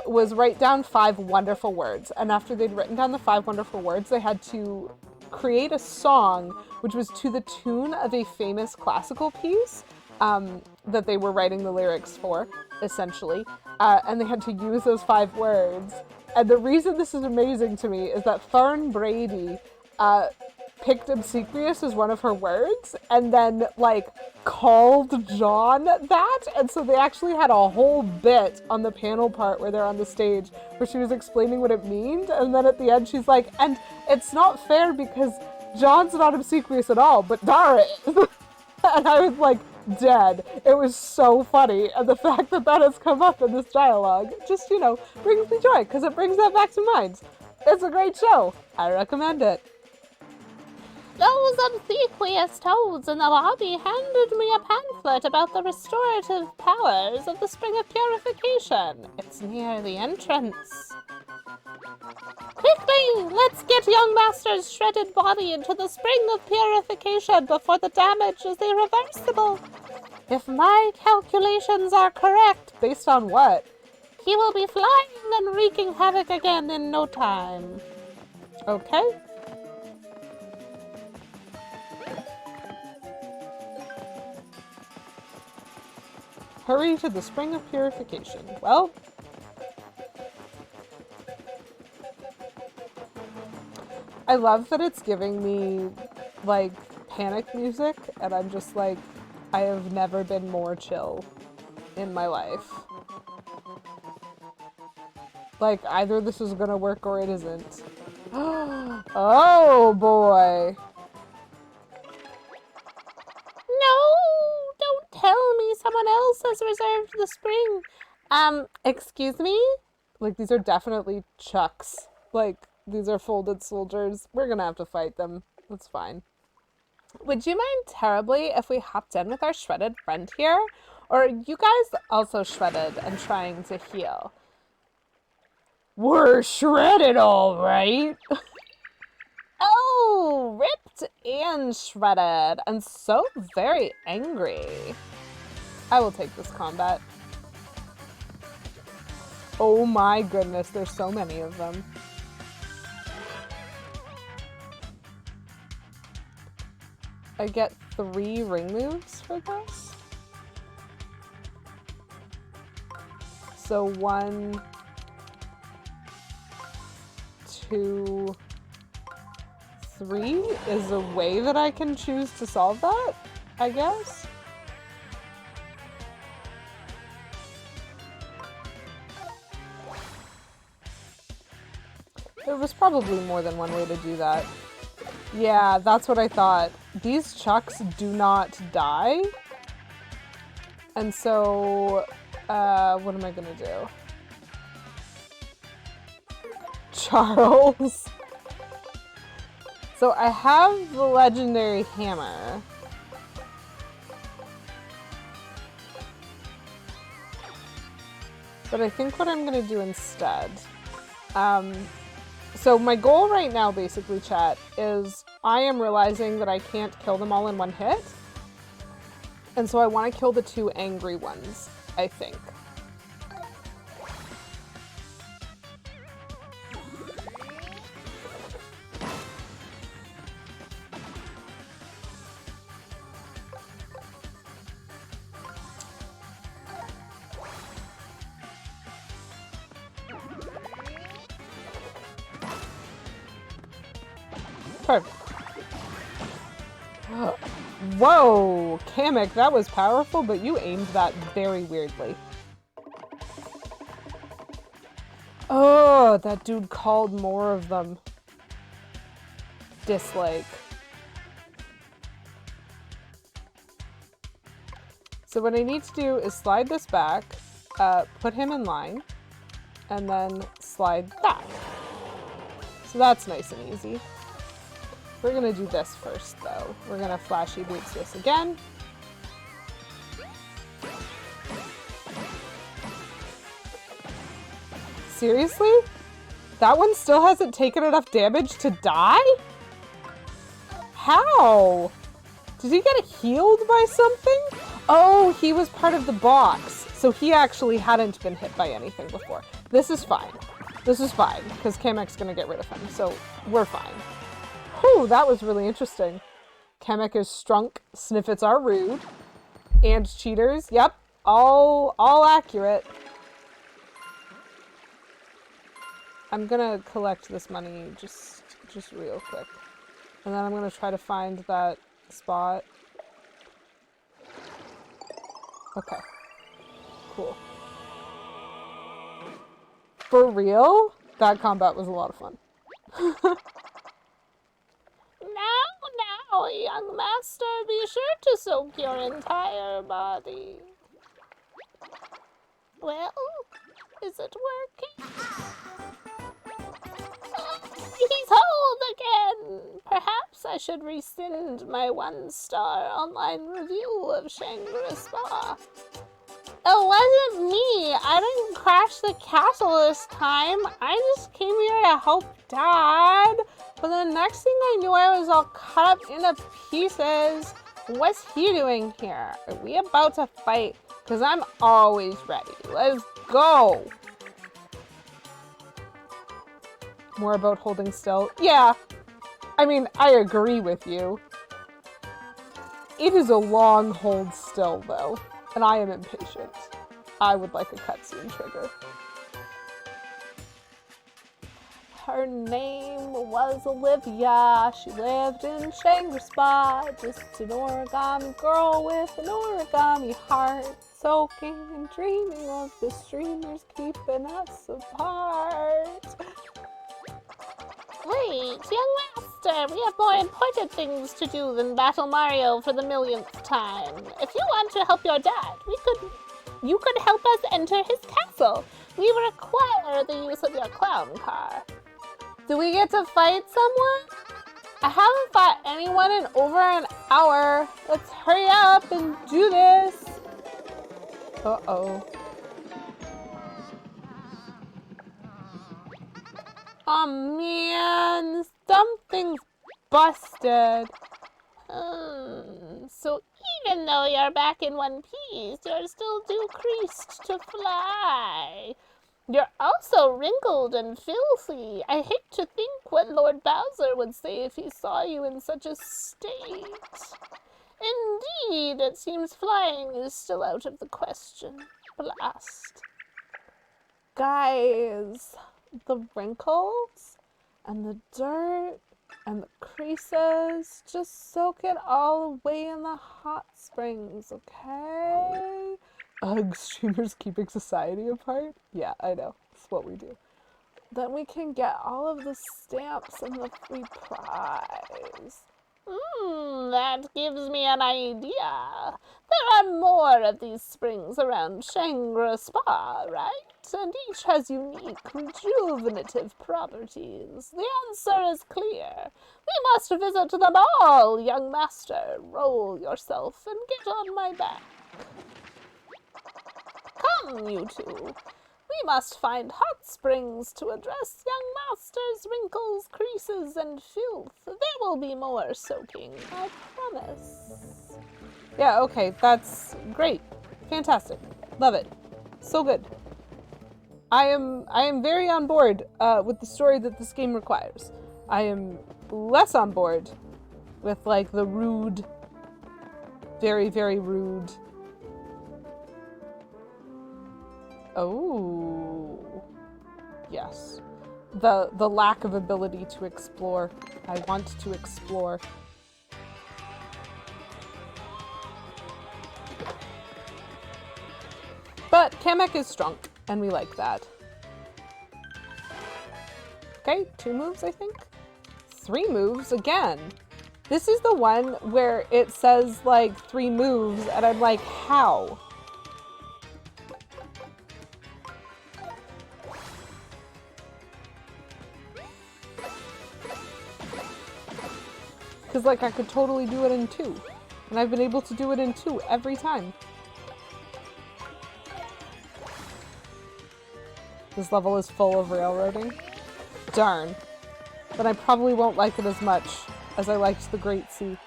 was write down 5 wonderful words. And after they'd written down the 5 wonderful words, they had to create a song which was to the tune of a famous classical piece that they were writing the lyrics for, essentially. And they had to use those 5 words. And the reason this is amazing to me is that Fern Brady picked obsequious as one of her words and then called John that, and so they actually had a whole bit on the panel part where they're on the stage where she was explaining what it means, and then at the end she's like, and it's not fair because John's not obsequious at all, but Dara is. And I was like dead. It was so funny, and the fact that that has come up in this dialogue just, brings me joy because it brings that back to mind. It's a great show. I recommend it. Those obsequious toads in the lobby handed me a pamphlet about the restorative powers of the Spring of Purification. It's near the entrance. Quickly, let's get young master's shredded body into the Spring of Purification before the damage is irreversible. If my calculations are correct, Based on what? he will be flying and wreaking havoc again in no time. Okay. Hurry to the Spring of Purification. Well, I love that it's giving me, panic music, and I'm just I have never been more chill in my life. Either this is gonna work or it isn't. Oh, boy. Tell me someone else has reserved the spring. Excuse me? These are definitely Chucks. These are folded soldiers. We're gonna have to fight them. That's fine. Would you mind terribly if we hopped in with our shredded friend here? Or are you guys also shredded and trying to heal? We're shredded, all right. Oh, ripped and shredded, and so very angry. I will take this combat. Oh my goodness, there's so many of them. I get 3 ring moves for this. So 1, 2, 3 is a way that I can choose to solve that, I guess. There was probably more than one way to do that. Yeah, that's what I thought. These Chucks do not die. And so, what am I gonna do? Charles. So I have the legendary hammer. But I think what I'm gonna do instead, so my goal right now, basically, chat, is I am realizing that I can't kill them all in one hit. And so I want to kill the 2 angry ones, I think. Perfect. Whoa, Kamek, that was powerful, but you aimed that very weirdly. Oh, that dude called more of them. Dislike. So what I need to do is slide this back, put him in line, and then slide back. So that's nice and easy. We're gonna do this first though. We're gonna flashy boots this again. Seriously? That one still hasn't taken enough damage to die? How? Did he get healed by something? Oh, he was part of the box. So he actually hadn't been hit by anything before. This is fine. This is fine, because Kamek's gonna get rid of him, so we're fine. Whew, that was really interesting. Kamek is strunk, sniffits are rude, and cheaters. Yep, all accurate. I'm gonna collect this money just real quick. And then I'm gonna try to find that spot. Okay. Cool. For real? That combat was a lot of fun. Now, young master, be sure to soak your entire body. Well, is it working? He's hold again! Perhaps I should rescind my 1-star online review of Shangri-Spa. It wasn't me. I didn't crash the castle this time. I just came here to help Dad. But the next thing I knew, I was all cut up into pieces. What's he doing here? Are we about to fight? Because I'm always ready. Let's go. More about holding still. Yeah. I mean, I agree with you. It is a long hold still, though. And I am impatient. I would like a cutscene trigger. Her name was Olivia. She lived in Shangri-Spa. Just an origami girl with an origami heart. Soaking and dreaming of the streamers keeping us apart. Wait, young master, we have more important things to do than battle Mario for the millionth time. If you want to help your dad, you could help us enter his castle. We require the use of your clown car. Do we get to fight someone? I haven't fought anyone in over an hour. Let's hurry up and do this. Uh-oh. Oh man, something's busted. So even though you're back in one piece, you're still too creased to fly. You're also wrinkled and filthy. I hate to think what Lord Bowser would say if he saw you in such a state. Indeed, it seems flying is still out of the question. Blast. Guys, the wrinkles and the dirt and the creases, just soak it all away in the hot springs, okay? Ugh, streamers keeping society apart? Yeah, I know. It's what we do. Then we can get all of the stamps and the free prize. That gives me an idea. There are more of these springs around Shangri-Spa, right? And each has unique, rejuvenative properties. The answer is clear. We must visit them all, young master. Roll yourself and get on my back. Come, you two. We must find hot springs to address young master's wrinkles, creases, and filth. There will be more soaking, I promise. Yeah, okay, that's great. Fantastic. Love it. So good. I am very on board with the story that this game requires. I am less on board with like the rude, very, very rude. Oh, yes. The lack of ability to explore. I want to explore. But Kamek is strong, and we like that. Okay, 2 moves, I think. 3 moves again. This is the one where it says like 3 moves, and I'm like, how? Because like I could totally do it in 2. And I've been able to do it in 2 every time. This level is full of railroading. Darn. But I probably won't like it as much as I liked the Great Sea.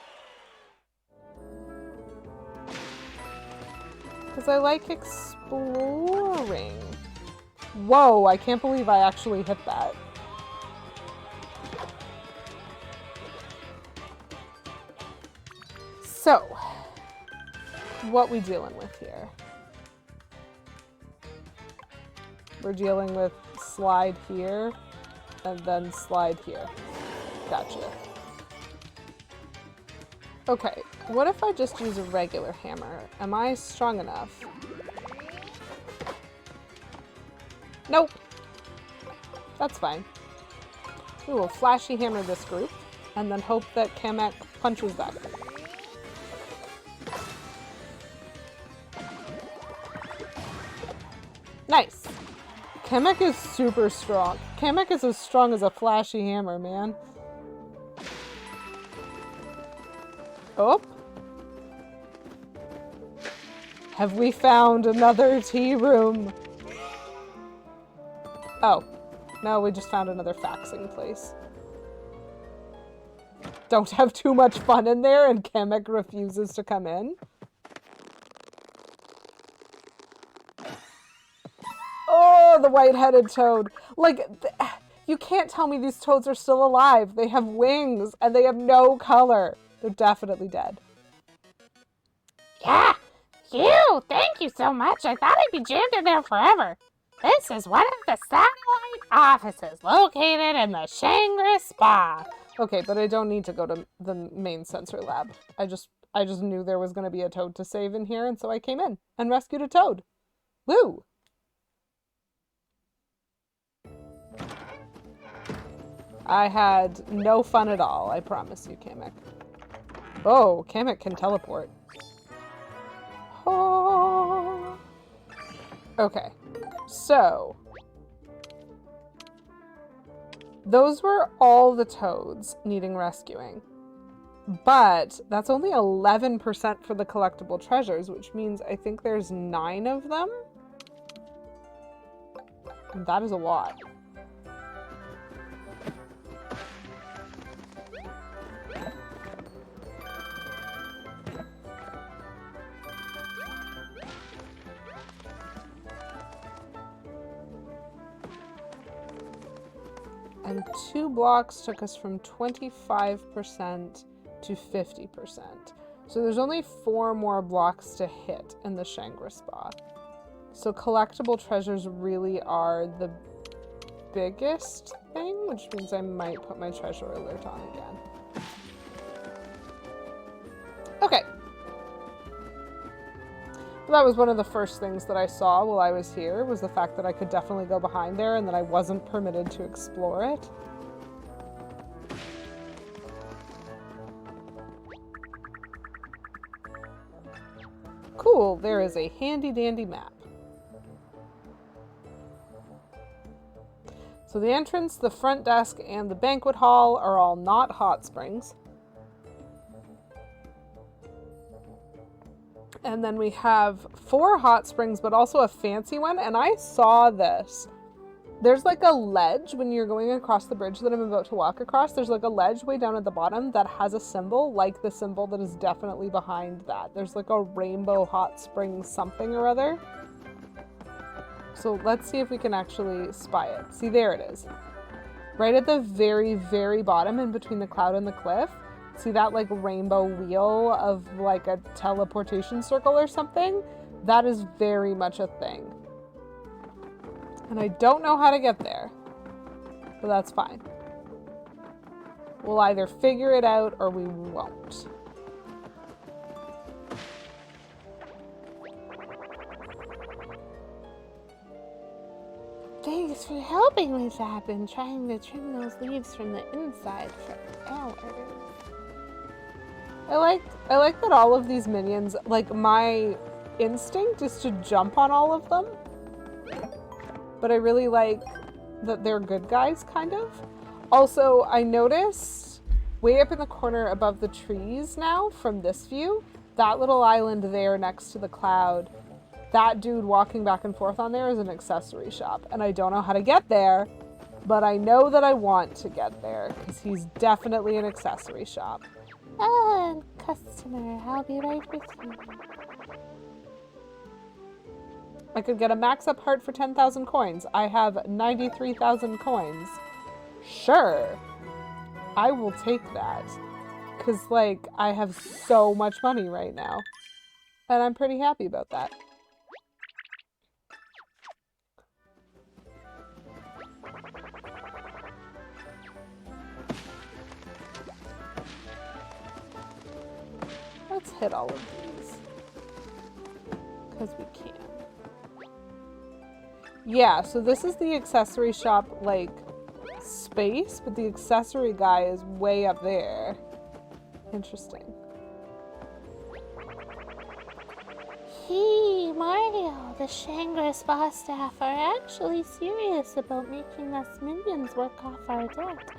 Because I like exploring. Whoa, I can't believe I actually hit that. So, what we dealing with here? We're dealing with slide here, and then slide here. Gotcha. Okay, what if I just use a regular hammer? Am I strong enough? Nope. That's fine. We will flashy hammer this group, and then hope that Kamek punches back. Nice. Kamek is super strong. Kamek is as strong as a flashy hammer, man. Oh. Have we found another tea room? Oh. No, we just found another faxing place. Don't have too much fun in there and Kamek refuses to come in. Oh, the white-headed toad. Like, you can't tell me these toads are still alive. They have wings, and they have no color. They're definitely dead. Yeah, phew, thank you so much. I thought I'd be jammed in there forever. This is one of the satellite offices located in the Shangri-Spa. Okay, but I don't need to go to the main sensor lab. I just knew there was going to be a toad to save in here, and so I came in and rescued a toad. Woo! I had no fun at all, I promise you, Kamek. Oh, Kamek can teleport. Oh. Okay, so those were all the toads needing rescuing. But that's only 11% for the collectible treasures, which means I think there's 9 of them. And that is a lot. And 2 blocks took us from 25% to 50%. So there's only 4 more blocks to hit in the Shangri-Spa. So collectible treasures really are the biggest thing, which means I might put my treasure alert on again. Okay. That was one of the first things that I saw while I was here, was the fact that I could definitely go behind there and that I wasn't permitted to explore it. Cool, there is a handy dandy map. So the entrance, the front desk, and the banquet hall are all not hot springs. And then we have 4 hot springs, but also a fancy one. And I saw this. There's like a ledge when you're going across the bridge that I'm about to walk across. There's like a ledge way down at the bottom that has a symbol, like the symbol that is definitely behind that. There's like a rainbow hot spring something or other. So let's see if we can actually spy it. See, there it is. Right at the very, very bottom in between the cloud and the cliff. See that like rainbow wheel of like a teleportation circle or something? That is very much a thing. And I don't know how to get there, but that's fine. We'll either figure it out or we won't. Thanks for helping with that. Been trying to trim those leaves from the inside for hours. I like that all of these minions, like, my instinct is to jump on all of them. But I really like that they're good guys, kind of. Also, I noticed way up in the corner above the trees now, from this view, that little island there next to the cloud, that dude walking back and forth on there is an accessory shop. And I don't know how to get there, but I know that I want to get there, because he's definitely an accessory shop. Customer, I'll be right with you. I could get a max-up heart for 10,000 coins. I have 93,000 coins. Sure. I will take that. Because, like, I have so much money right now. And I'm pretty happy about that. Let's hit all of these. Because we can. Yeah, so this is the accessory shop, like, space, but the accessory guy is way up there. Interesting. Hey, Mario, the Shangri-Spa staff are actually serious about making us minions work off our debt.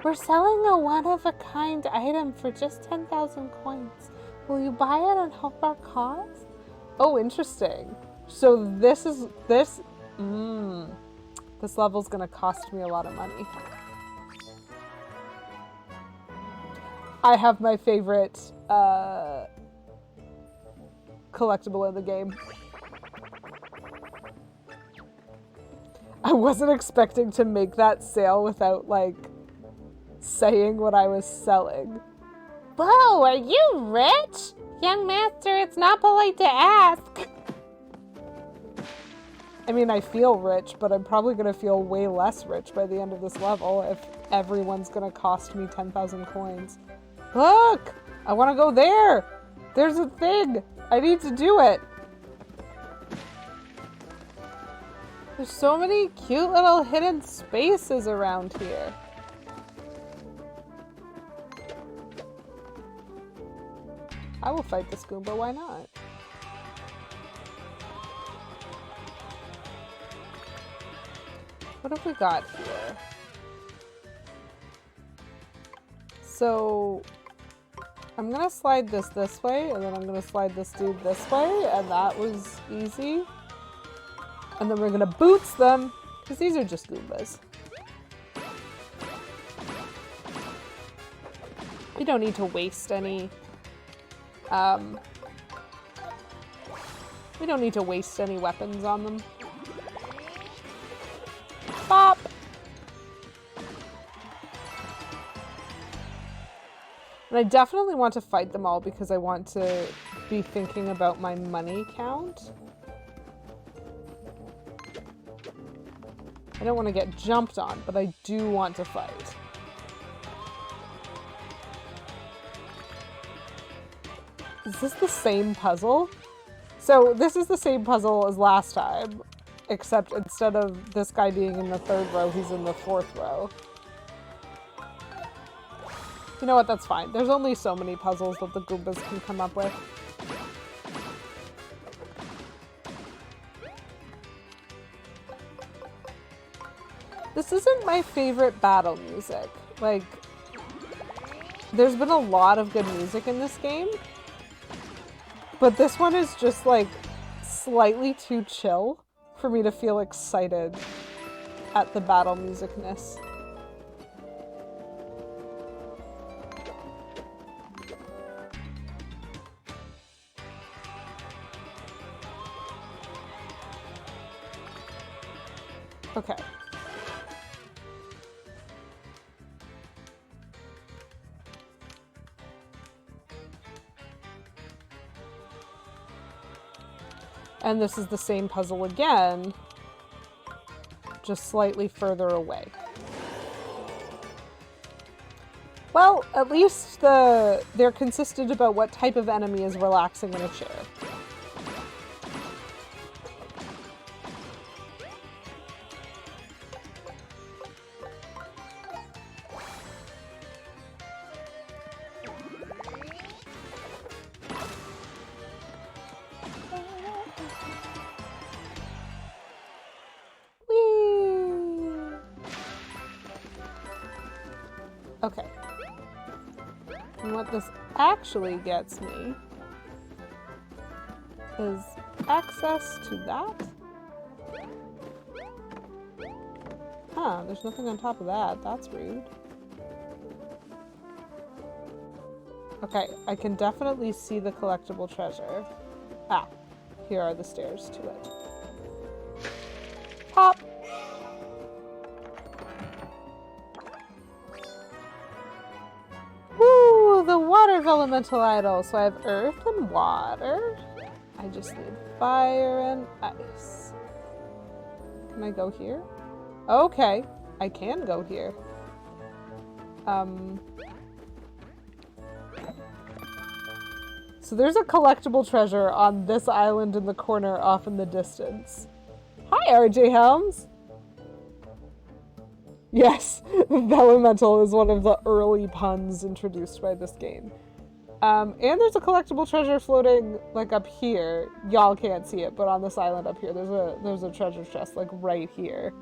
We're selling a one-of-a-kind item for just 10,000 coins. Will you buy it and help our cause? Oh, interesting. So this level's gonna cost me a lot of money. I have my favorite collectible in the game. I wasn't expecting to make that sale without, like, saying what I was selling. Whoa, are you rich? Young master, it's not polite to ask. I mean, I feel rich, but I'm probably going to feel way less rich by the end of this level if everyone's going to cost me 10,000 coins. Look! I want to go there! There's a thing! I need to do it! There's so many cute little hidden spaces around here. I will fight this Goomba, why not? What have we got here? So, I'm gonna slide this way, and then I'm gonna slide this dude this way, and that was easy. And then we're gonna boots them, because these are just Goombas. We don't need to waste any, we don't need to waste any weapons on them. Bop! And I definitely want to fight them all because I want to be thinking about my money count. I don't want to get jumped on, but I do want to fight. Is this the same puzzle? So this is the same puzzle as last time, except instead of this guy being in the 3rd row, he's in the 4th row. You know what, that's fine. There's only so many puzzles that the Goombas can come up with. This isn't my favorite battle music. Like, there's been a lot of good music in this game, but this one is just, like, slightly too chill for me to feel excited at the battle musicness. Okay. And this is the same puzzle again, just slightly further away. Well, at least they're consistent about what type of enemy is relaxing in a chair. Okay. And what this actually gets me is access to that. Huh, there's nothing on top of that. That's rude. Okay, I can definitely see the collectible treasure. Ah, here are the stairs to it. Pop! Woo! The water elemental idol. So I have earth and water. I just need fire and ice. Can I go here? Okay, I can go here. So there's a collectible treasure on this island in the corner off in the distance. Hi, RJ Helms! Yes, Elemental is one of the early puns introduced by this game. And there's a collectible treasure floating, like, up here. Y'all can't see it, but on this island up here, there's a treasure chest, like, right here.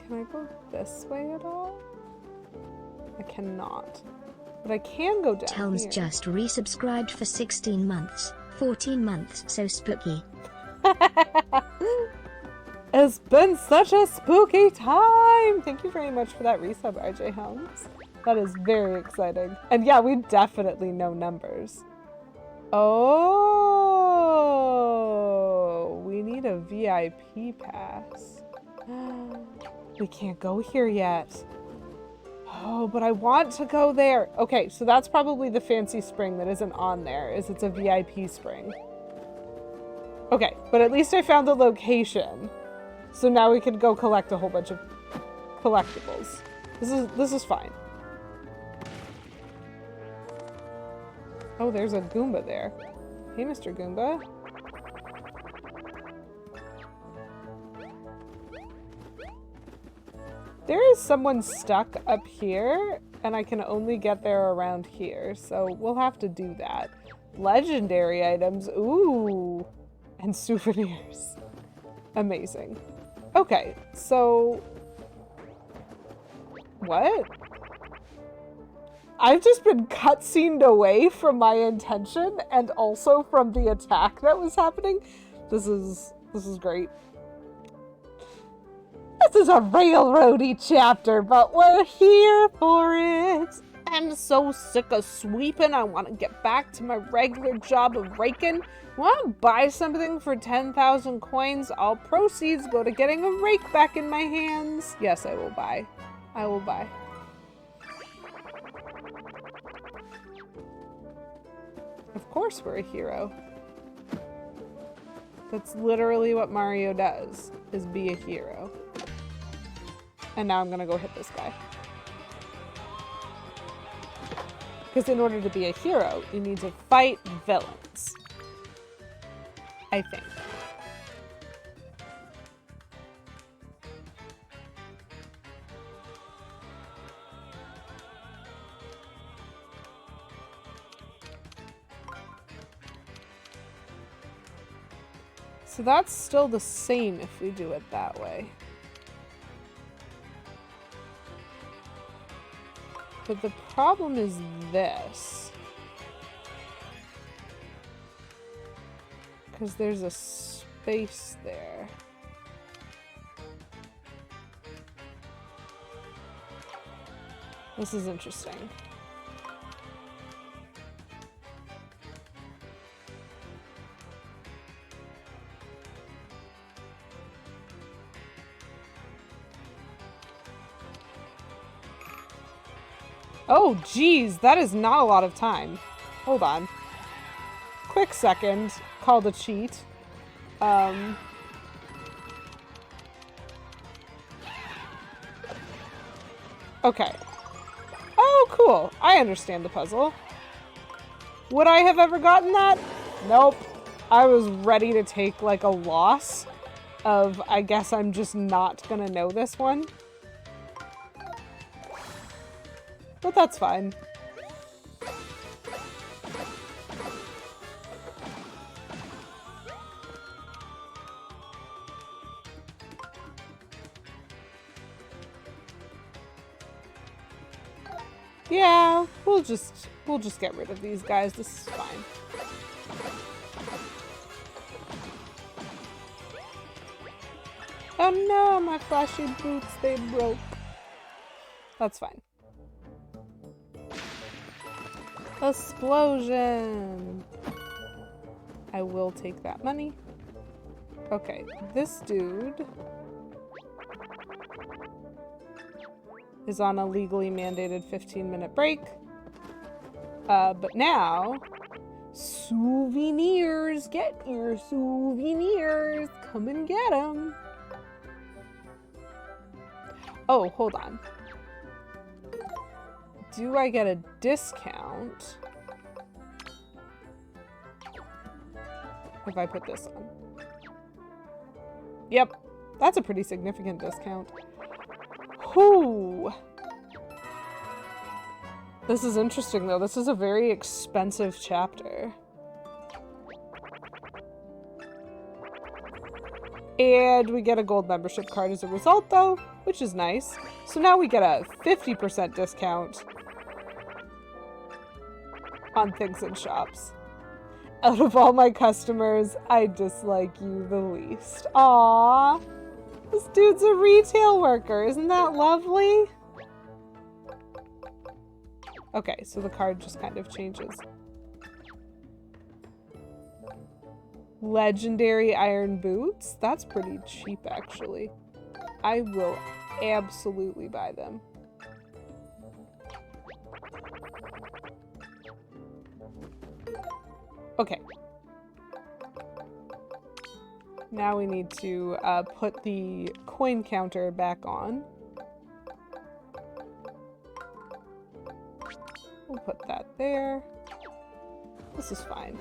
Can I go this way at all? I cannot. But I can go down Helms here. just resubscribed for 16 months. 14 months, so spooky. It's been such a spooky time! Thank you very much for that resub, RJ Helms. That is very exciting. And yeah, we definitely know numbers. Oh, we need a VIP pass. We can't go here yet. Oh, but I want to go there. Okay, so that's probably the fancy spring that isn't on there, is it's a VIP spring. Okay, but at least I found the location. So now we can go collect a whole bunch of collectibles. This is fine. Oh, there's a Goomba there. Hey, Mr. Goomba. There is someone stuck up here, and I can only get there around here, so we'll have to do that. Legendary items, ooh, and souvenirs. Amazing. Okay, so... What? I've just been cutscened away from my intention, and also from the attack that was happening. This is great. This is a railroady chapter, but we're here for it. I'm so sick of sweeping. I want to get back to my regular job of raking. Want to buy something for 10,000 coins? All proceeds go to getting a rake back in my hands. Yes, I will buy. I will buy. Of course we're a hero. That's literally what Mario does, is be a hero. And now I'm gonna go hit this guy. Because in order to be a hero, you need to fight villains. I think. So that's still the same if we do it that way. But the problem is this. Because there's a space there. This is interesting. Oh, geez, that is not a lot of time. Hold on. Quick second. Called a cheat. Okay. Oh, cool. I understand the puzzle. Would I have ever gotten that? Nope. I was ready to take, like, a loss of, I guess I'm just not gonna know this one. But that's fine. Yeah, we'll just get rid of these guys. This is fine. Oh no, my flashy boots, they broke. That's fine. Explosion! I will take that money. Okay, this dude is on a legally mandated 15-minute break. But now, souvenirs! Get your souvenirs! Come and get them! Oh, hold on. Do I get a discount if I put this on? Yep, that's a pretty significant discount. Whoo! This is interesting though. This is a very expensive chapter. And we get a gold membership card as a result though, which is nice. So now we get a 50% discount on things in shops. Out of all my customers, I dislike you the least. Aww. This dude's a retail worker. Isn't that lovely? Okay, so the card just kind of changes. Legendary iron boots? That's pretty cheap, actually. I will absolutely buy them. Okay. Now we need to put the coin counter back on. We'll put that there. This is fine.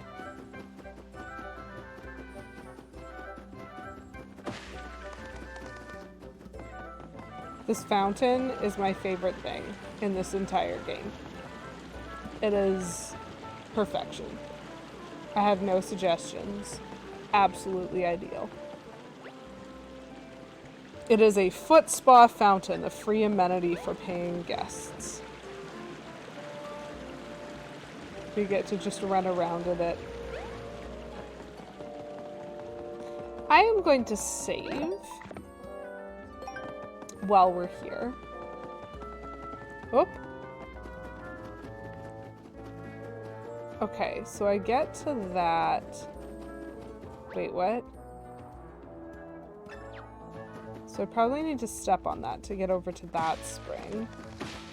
This fountain is my favorite thing in this entire game. It is perfection. I have no suggestions. Absolutely ideal. It is a foot spa fountain, a free amenity for paying guests. We get to just run around in it. I am going to save while we're here. Oop. Okay, so I get to that. Wait, what? So I probably need to step on that to get over to that spring.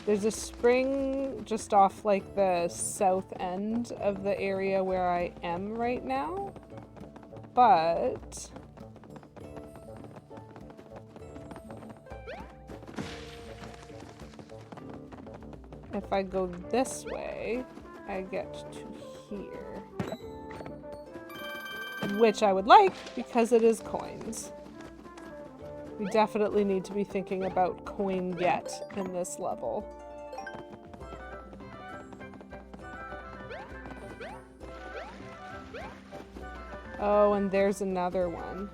There's a spring just off like the south end of the area where I am right now. But if I go this way, I get to here. Which I would like because it is coins. We definitely need to be thinking about coin get in this level. Oh, and there's another one.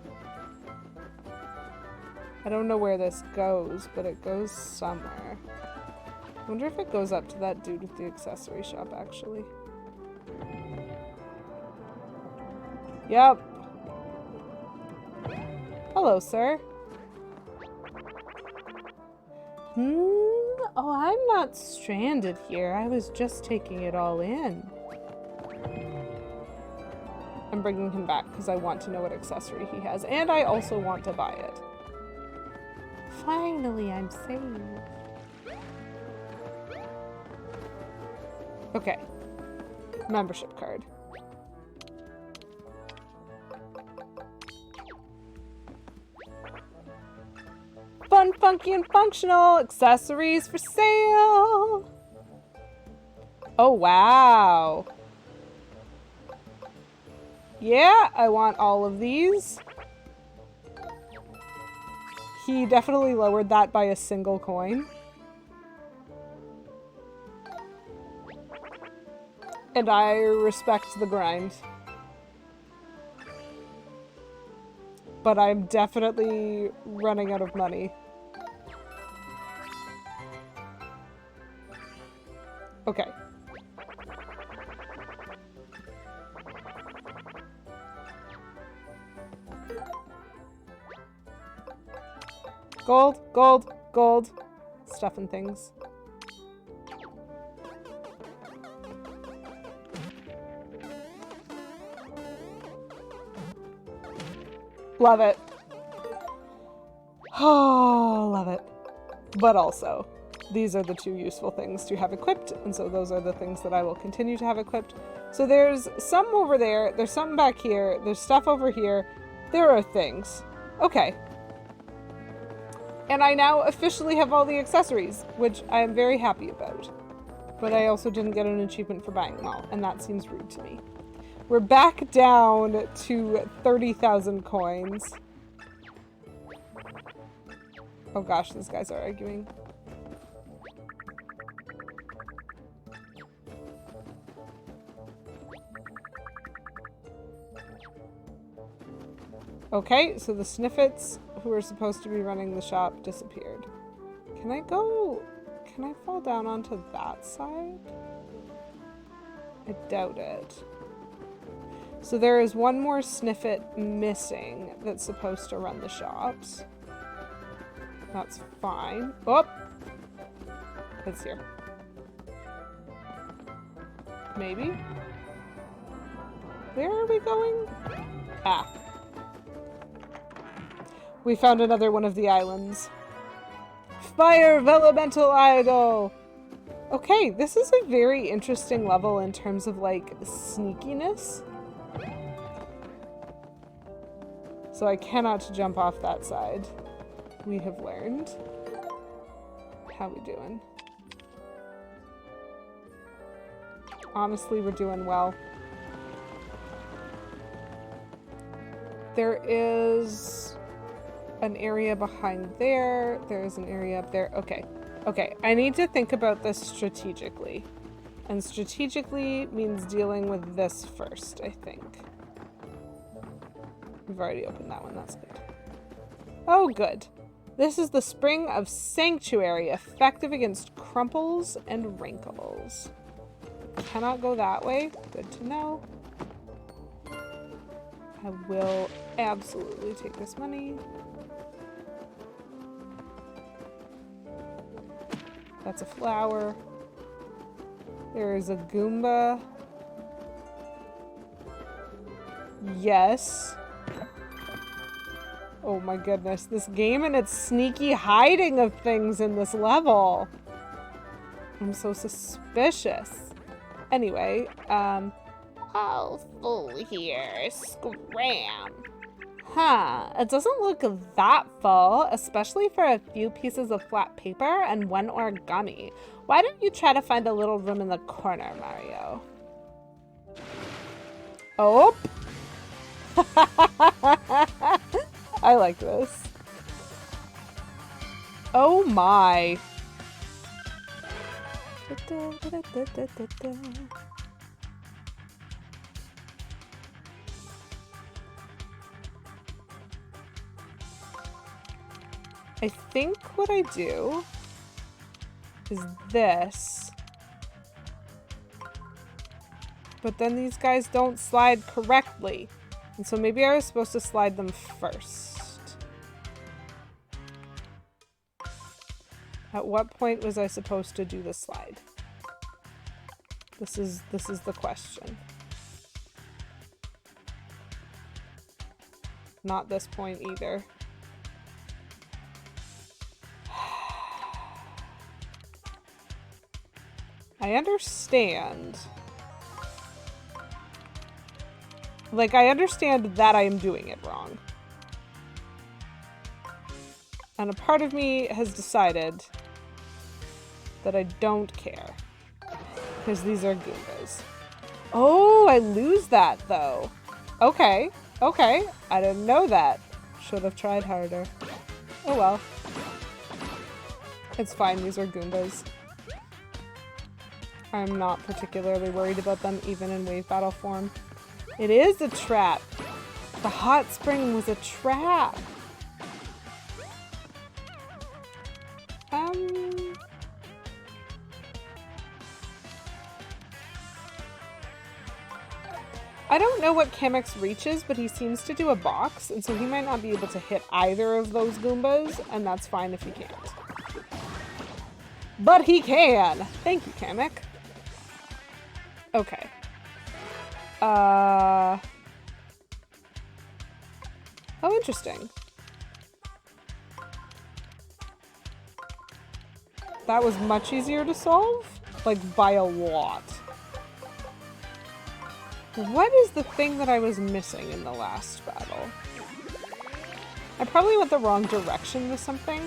I don't know where this goes, but it goes somewhere. I wonder if it goes up to that dude with the accessory shop, actually. Yep. Hello, sir. Oh, I'm not stranded here. I was just taking it all in. I'm bringing him back because I want to know what accessory he has. And I also want to buy it. Finally, I'm saved. Okay. Membership card. Fun, funky, and functional accessories for sale. Oh, wow. Yeah, I want all of these. He definitely lowered that by a single coin. And I respect the grind. But I'm definitely running out of money. Okay. Gold, gold, gold. Stuff and things. Love it. Oh, love it. But also, these are the two useful things to have equipped, and so those are the things that I will continue to have equipped. So there's some over there, there's something back here, there's stuff over here. There are things. Okay. And I now officially have all the accessories, which I am very happy about. But I also didn't get an achievement for buying them all, and that seems rude to me. We're back down to 30,000 coins. Oh gosh, these guys are arguing. Okay, so the Sniffets, who are supposed to be running the shop, disappeared. Can I fall down onto that side? I doubt it. So there is one more Sniffet missing that's supposed to run the shops. That's fine. Oh! It's here. Maybe? Where are we going? Ah. We found another one of the islands. Fire Elemental Idol! Okay, this is a very interesting level in terms of, like, sneakiness. So I cannot jump off that side. We have learned. How we doing? Honestly, we're doing well. There is an area behind there. There's an area up there. Okay. Okay, I need to think about this strategically. And strategically means dealing with this first, I think. We've already opened that one. That's good. Oh, good. This is the Spring of Sanctuary, effective against crumples and wrinkles. Cannot go that way. Good to know. I will absolutely take this money. That's a flower. There is a Goomba. Yes. Oh my goodness, this game and its sneaky hiding of things in this level. I'm so suspicious. Anyway, All full here. Scram. huh, it doesn't look that full, especially for a few pieces of flat paper and one origami. Why don't you try to find a little room in the corner, Mario? Oh! I like this. Oh my. I think what I do is this. But then these guys don't slide correctly. And so maybe I was supposed to slide them first. At what point was I supposed to do the slide? This is the question. Not this point either. I understand. Like, I understand that I am doing it wrong. And a part of me has decided that I don't care. Because these are Goombas. Oh, I lose that, though. Okay, okay. I didn't know that. Should have tried harder. Oh well. It's fine, these are Goombas. I'm not particularly worried about them, even in wave battle form. It is a trap. The hot spring was a trap. I don't know what Kamek's reach is, but he seems to do a box, and so he might not be able to hit either of those Goombas, and that's fine if he can't. But he can! Thank you, Kamek. Okay. Oh, interesting. That was much easier to solve? Like, by a lot. What is the thing that I was missing in the last battle? I probably went the wrong direction with something.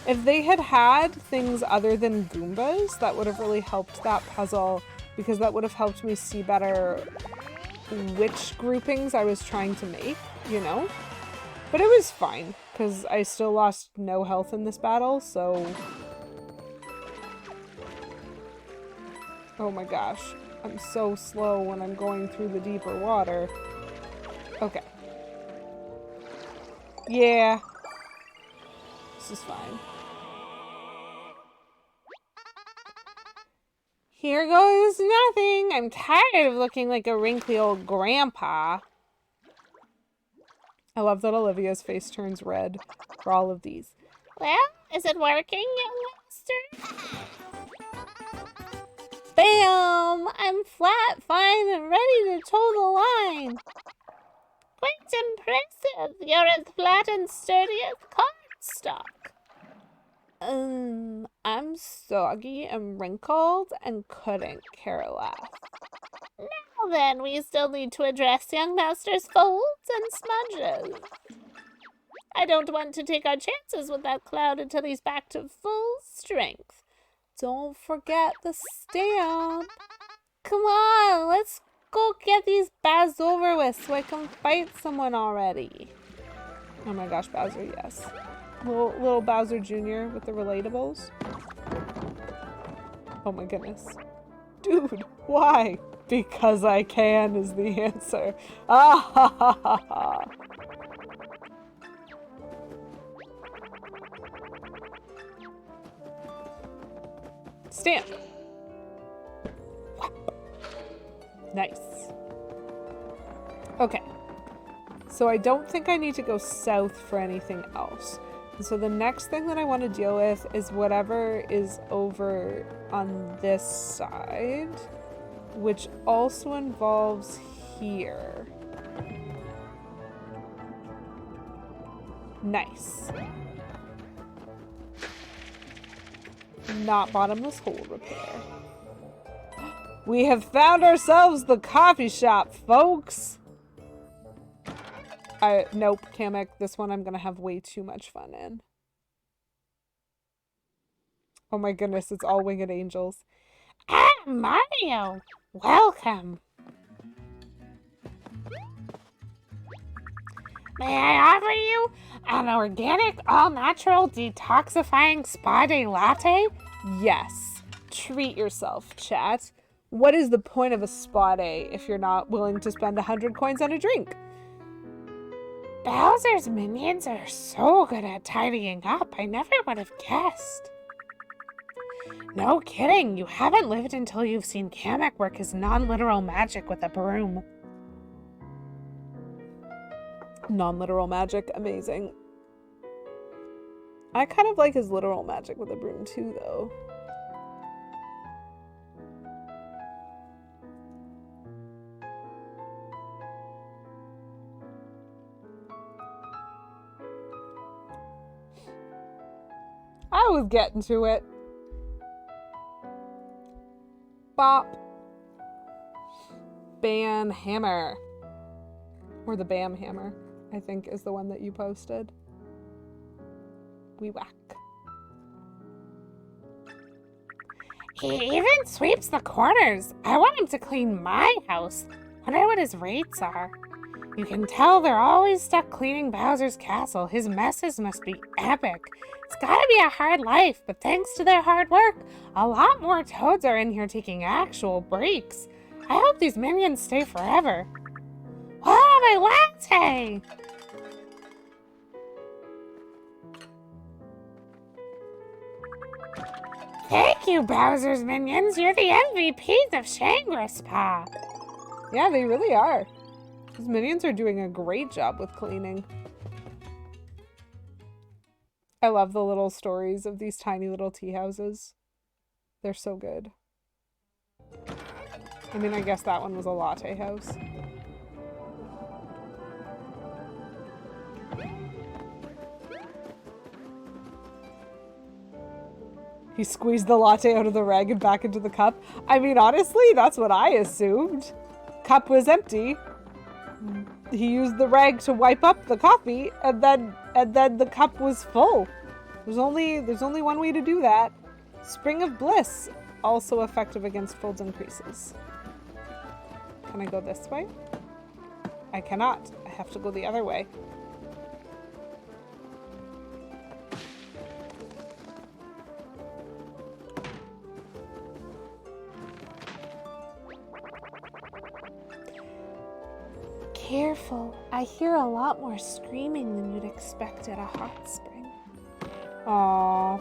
If they had had things other than Goombas, that would have really helped that puzzle, because that would have helped me see better which groupings I was trying to make, you know? But it was fine, because I still lost no health in this battle, so... Oh my gosh, I'm so slow when I'm going through the deeper water. Okay. Yeah. This is fine. Here goes nothing. I'm tired of looking like a wrinkly old grandpa. I love that Olivia's face turns red for all of these. Well, is it working, young master? Bam! I'm flat, fine, and ready to toe the line. Quite impressive. You're as flat and sturdy as cardstock. I'm soggy and wrinkled and couldn't care less. Now then, we still need to address young master's folds and smudges. I don't want to take our chances with that cloud until he's back to full strength. Don't forget the stamp. Come on, let's go get these baths over with so I can fight someone already. Oh my gosh, Bowser, yes. Little Bowser Jr. with the relatables. Oh my goodness. Dude, why? Because I can is the answer. Ah ha ha ha ha. Stamp. Nice. Okay. So I don't think I need to go south for anything else. And so the next thing that I want to deal with is whatever is over on this side, which also involves here. Nice. Not bottomless hole repair. We have found ourselves the coffee shop, folks. Nope, Kamek, this one I'm gonna have way too much fun in. Oh my goodness, it's all winged angels. Ah, Mario! Welcome! May I offer you an organic, all-natural, detoxifying spa day latte? Yes. Treat yourself, chat. What is the point of a spa day if you're not willing to spend 100 coins on a drink? Bowser's minions are so good at tidying up, I never would have guessed. No kidding, you haven't lived until you've seen Kamek work his non-literal magic with a broom. Non-literal magic, amazing. I kind of like his literal magic with a broom too, though. I was getting to it. Bop. Bam hammer. Or the Bam hammer, I think, is the one that you posted. We whack. He even sweeps the corners. I want him to clean my house. Wonder what his rates are. You can tell they're always stuck cleaning Bowser's castle. His messes must be epic. It's gotta be a hard life, but thanks to their hard work, a lot more Toads are in here taking actual breaks. I hope these minions stay forever. Oh, my latte! Thank you, Bowser's minions. You're the MVPs of Shangri-Spa. Yeah, they really are. These minions are doing a great job with cleaning. I love the little stories of these tiny little tea houses. They're so good. I mean, I guess that one was a latte house. He squeezed the latte out of the rag and back into the cup. I mean, honestly, that's what I assumed. Cup was empty. He used the rag to wipe up the coffee, and then the cup was full. There's only one way to do that. Spring of Bliss, also effective against folds and creases. Can I go this way? I cannot. I have to go the other way. Careful. I hear a lot more screaming than you'd expect at a hot spring. Aww.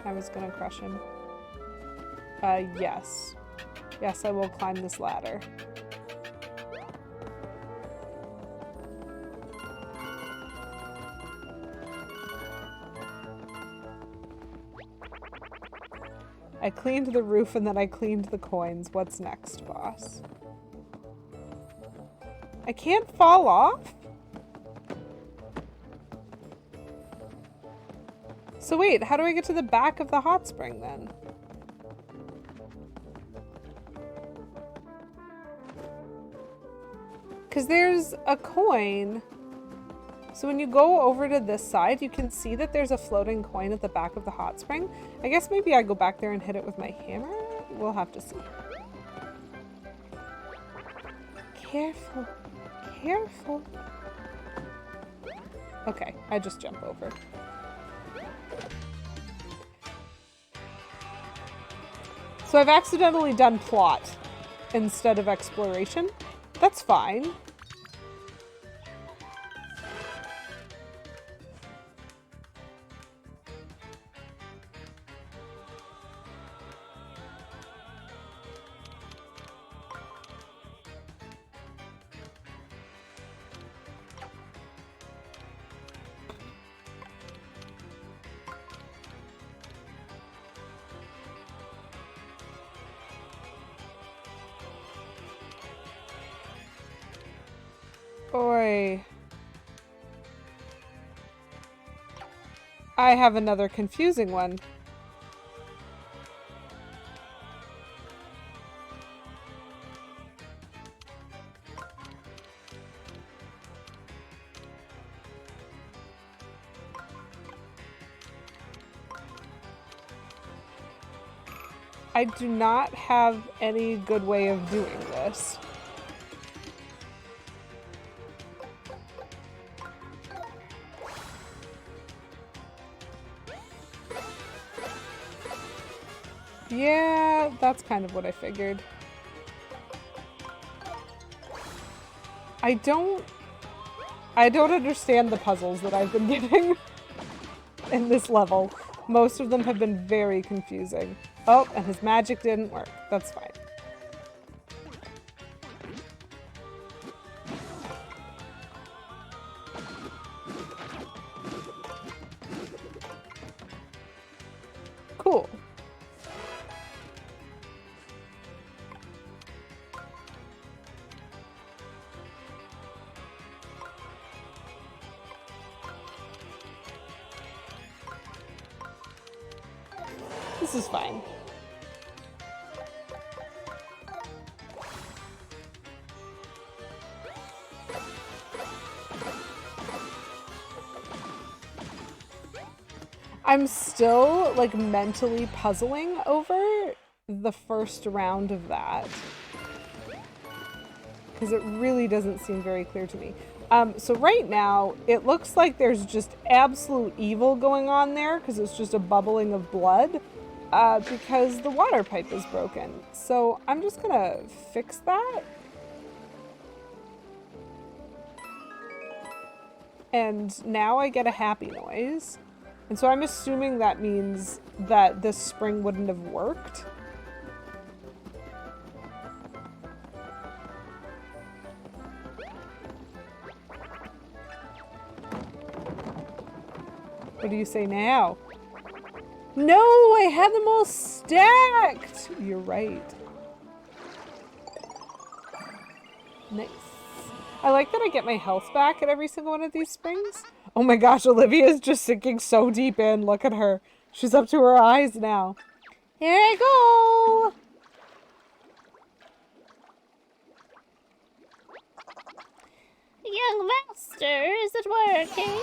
I was gonna crush him. Yes. Yes, I will climb this ladder. I cleaned the roof and then I cleaned the coins. What's next, boss? I can't fall off? So wait, how do I get to the back of the hot spring then? Because there's a coin. So when you go over to this side, you can see that there's a floating coin at the back of the hot spring. I guess maybe I go back there and hit it with my hammer? We'll have to see. Careful. Careful. Okay, I just jump over. So I've accidentally done plot instead of exploration. That's fine. Oi. I have another confusing one. I do not have any good way of doing this. Yeah, that's kind of what I figured. I don't understand the puzzles that I've been getting in this level. Most of them have been very confusing. Oh, and his magic didn't work. That's fine. Cool. This is fine. I'm still, like, mentally puzzling over the first round of that. Because it really doesn't seem very clear to me. So right now, it looks like there's just absolute evil going on there, because it's just a bubbling of blood, because the water pipe is broken. So I'm just gonna fix that. And now I get a happy noise. And so I'm assuming that means that this spring wouldn't have worked. What do you say now? No, I had them all stacked. You're right. Nice. I like that I get my health back at every single one of these springs. Oh my gosh, Olivia's just sinking so deep in. Look at her. She's up to her eyes now. Here I go. Young master, is it working?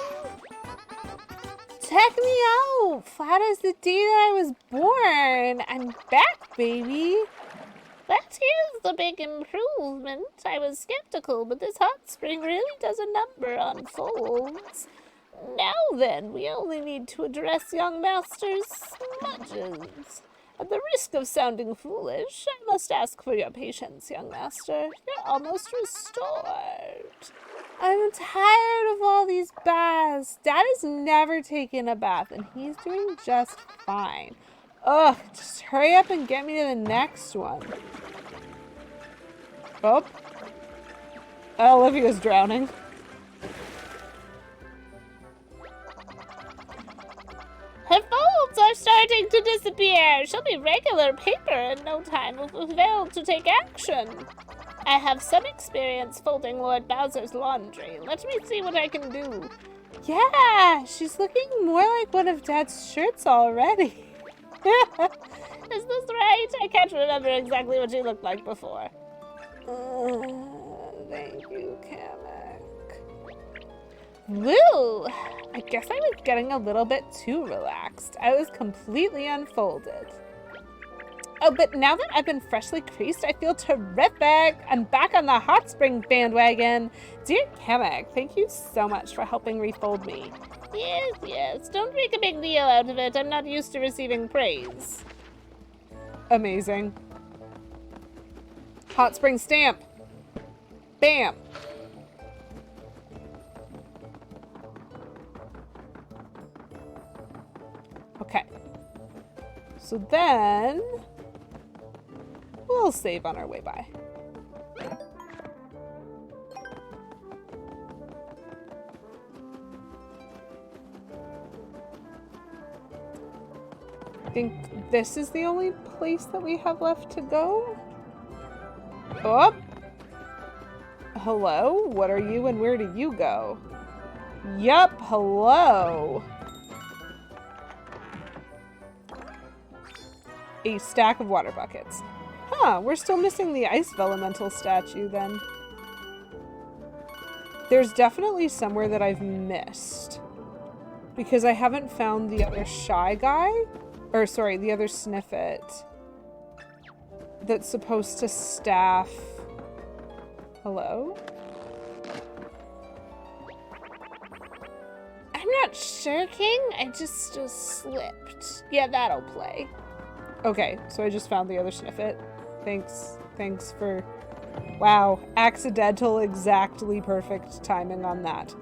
Check me out. Flat as the day that I was born. I'm back, baby. That is a big improvement. I was skeptical, but this hot spring really does a number on folds. Now then, we only need to address young master's smudges. At the risk of sounding foolish, I must ask for your patience, young master. You're almost restored. I'm tired of all these baths. Dad has never taken a bath, and he's doing just fine. Ugh, just hurry up and get me to the next one. Oh. Olivia's drowning. Her folds are starting to disappear. She'll be regular paper in no time if we fail to take action. I have some experience folding Lord Bowser's laundry. Let me see what I can do. Yeah, she's looking more like one of Dad's shirts already. Is this right? I can't remember exactly what she looked like before. Thank you, Kamek. Woo! I guess I was getting a little bit too relaxed. I was completely unfolded. Oh, but now that I've been freshly creased, I feel terrific. I'm back on the hot spring bandwagon. Dear Kamek, thank you so much for helping refold me. Yes. Don't make a big deal out of it. I'm not used to receiving praise. Amazing. Hot spring stamp. Bam. Okay. So then we'll save on our way by. I think this is the only place that we have left to go. Oh! Hello? What are you and where do you go? Yup, hello! A stack of water buckets. Huh, we're still missing the ice elemental statue then. There's definitely somewhere that I've missed. Because I haven't found the other shy guy. Or sorry, the other Sniffit. That's supposed to staff. Hello? I'm not sure, King. I just slipped. Yeah, that'll play. Okay, so I just found the other Sniffit. Thanks for... Wow, accidental, exactly perfect timing on that.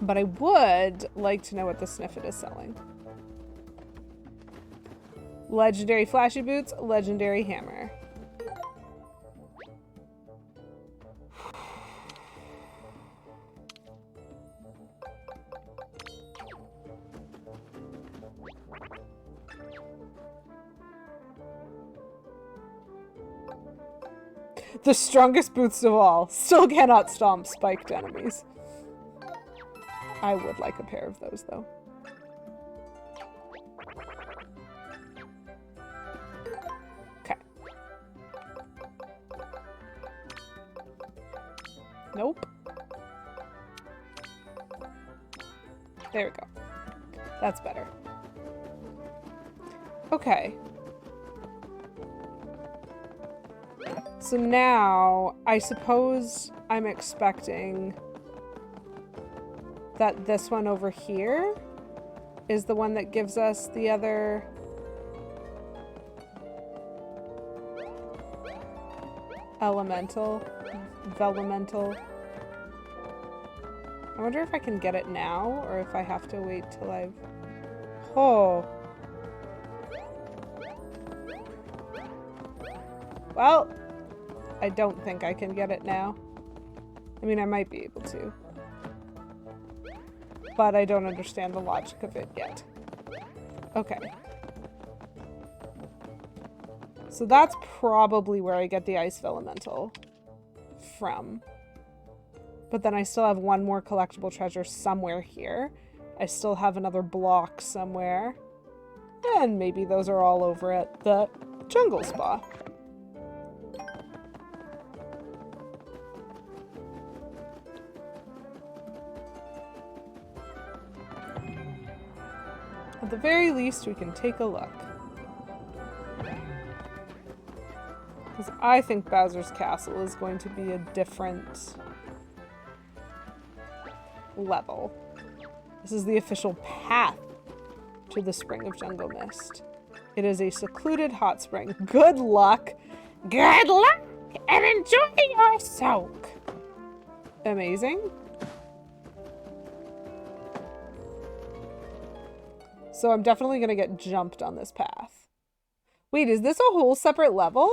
But I would like to know what the Sniffit is selling. Legendary flashy boots, legendary hammer. The strongest boots of all still cannot stomp spiked enemies. I would like a pair of those though. Okay. Nope. There we go. That's better. Okay. So now, I suppose I'm expecting that this one over here is the one that gives us the other elemental, velemental. I wonder if I can get it now or if I have to wait till I've... Oh. Well, I don't think I can get it now. I mean, I might be able to. But I don't understand the logic of it yet. Okay. So that's probably where I get the ice elemental from. But then I still have one more collectible treasure somewhere here. I still have another block somewhere. And maybe those are all over at the jungle spa. At the very least, we can take a look. Because I think Bowser's Castle is going to be a different level. This is the official path to the Spring of Jungle Mist. It is a secluded hot spring. Good luck! Good luck and enjoy your soak. Amazing. So I'm definitely going to get jumped on this path. Wait, is this a whole separate level?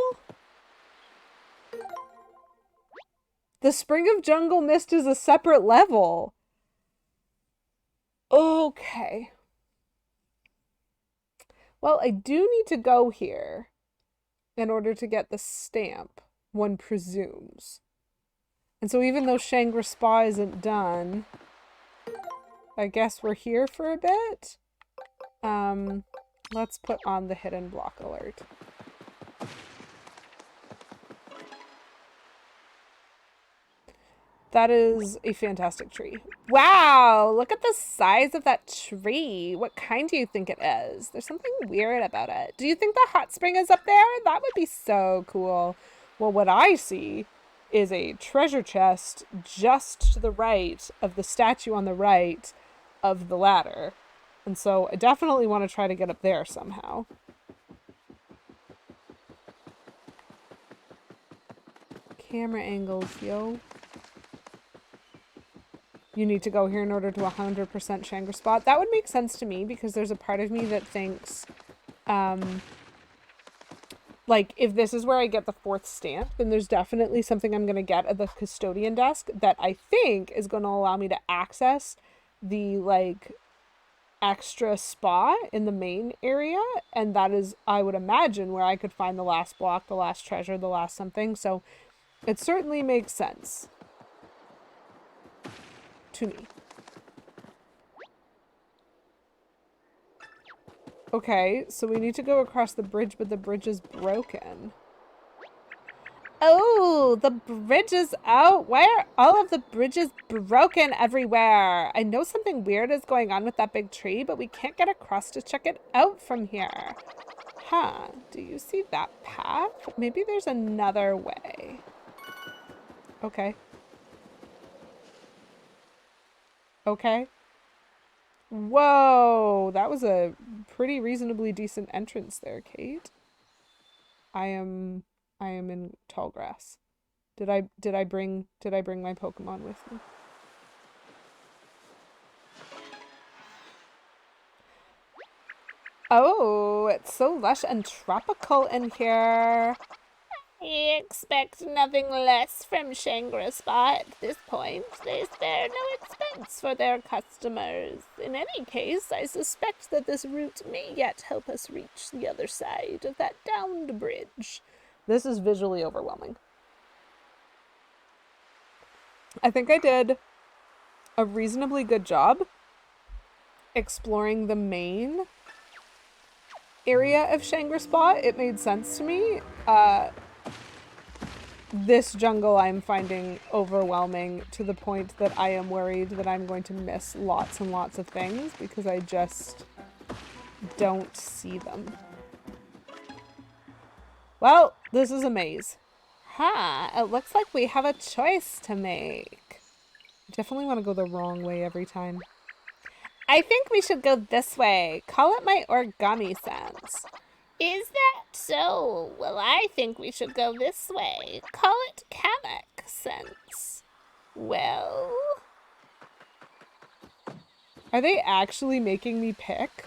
The Spring of Jungle Mist is a separate level. Okay. Well, I do need to go here in order to get the stamp, one presumes. And so even though Shangri-Spa isn't done, I guess we're here for a bit. Let's put on the hidden block alert. That is a fantastic tree. Wow, look at the size of that tree. What kind do you think it is? There's something weird about it. Do you think the hot spring is up there? That would be so cool. Well, what I see is a treasure chest just to the right of the statue on the right of the ladder. And so I definitely want to try to get up there somehow. Camera angles, yo. You need to go here in order to 100% Shangri-Spa. That would make sense to me because there's a part of me that thinks, like, if this is where I get the 4th stamp, then there's definitely something I'm going to get at the custodian desk that I think is going to allow me to access the, like, extra spa in the main area. And that is, I would imagine, where I could find the last block, the last treasure, the last something. So it certainly makes sense to me. Okay, so we need to go across the bridge, but the bridge is broken. Oh, the bridge is out. Why are all of the bridges broken everywhere? I know something weird is going on with that big tree, but we can't get across to check it out from here. Huh, do you see that path? Maybe there's another way. Okay. Okay. Whoa, that was a pretty reasonably decent entrance there, Kate. I am in tall grass. Did I bring my Pokemon with me? Oh, it's so lush and tropical in here. I expect nothing less from Shangri-Spa at this point. They spare no expense for their customers. In any case, I suspect that this route may yet help us reach the other side of that downed bridge. This is visually overwhelming. I think I did a reasonably good job exploring the main area of Shangri-Spa. It made sense to me. This jungle I'm finding overwhelming to the point that I am worried that I'm going to miss lots and lots of things because I just don't see them. Well, this is a maze. Huh, it looks like we have a choice to make. I definitely want to go the wrong way every time. I think we should go this way. Call it my origami sense. Is that so? Well, I think we should go this way. Call it Kamek sense. Well... Are they actually making me pick?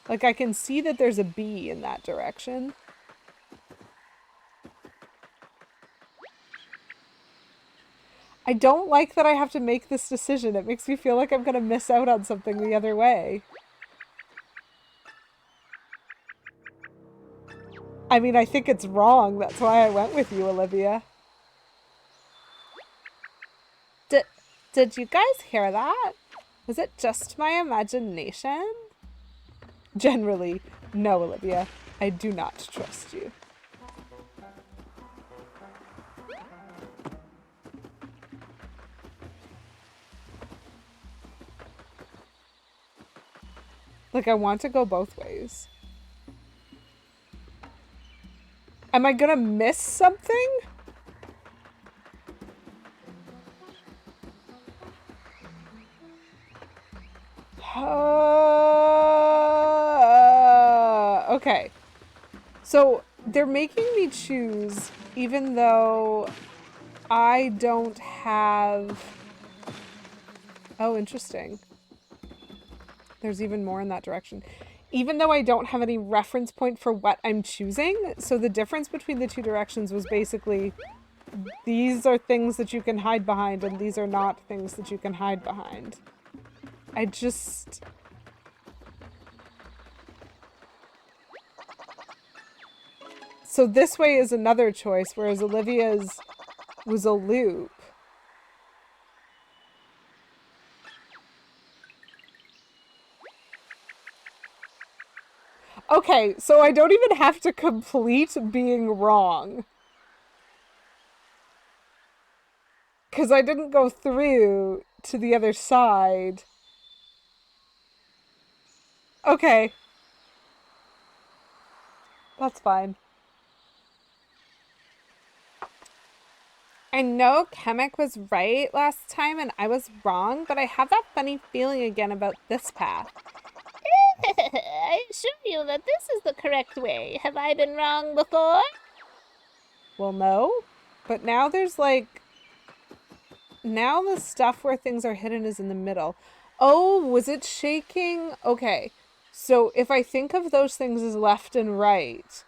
Like, I can see that there's a bee in that direction. I don't like that I have to make this decision. It makes me feel like I'm going to miss out on something the other way. I mean, I think it's wrong. That's why I went with you, Olivia. Did you guys hear that? Was it just my imagination? Generally, no, Olivia. I do not trust you. Like, I want to go both ways. Am I gonna miss something? Okay. So, they're making me choose, even though I don't have... Oh, interesting. There's even more in that direction. Even though I don't have any reference point for what I'm choosing, so the difference between the two directions was basically these are things that you can hide behind and these are not things that you can hide behind. I just... So this way is another choice, whereas Olivia's was a loop. Okay, so I don't even have to complete being wrong. Because I didn't go through to the other side. Okay. That's fine. I know Kamek was right last time and I was wrong, but I have that funny feeling again about this path. I assure you that this is the correct way. Have I been wrong before? Well, no. But now there's like... Now the stuff where things are hidden is in the middle. Oh, was it shaking? Okay. So if I think of those things as left and right,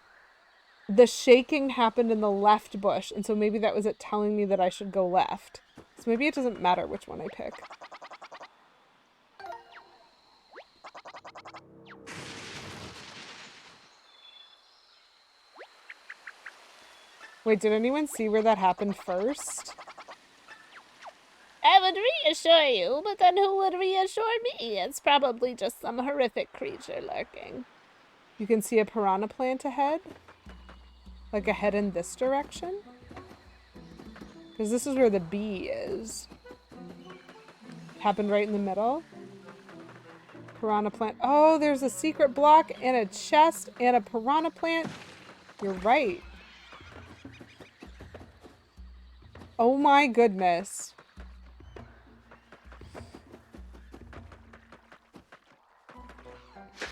the shaking happened in the left bush. And so maybe that was it telling me that I should go left. So maybe it doesn't matter which one I pick. Wait, did anyone see where that happened first? I would reassure you, but then who would reassure me? It's probably just some horrific creature lurking. You can see a piranha plant ahead? Like ahead in this direction? Because this is where the bee is. Happened right in the middle. Piranha plant. Oh, there's a secret block and a chest and a piranha plant. You're right. Oh my goodness.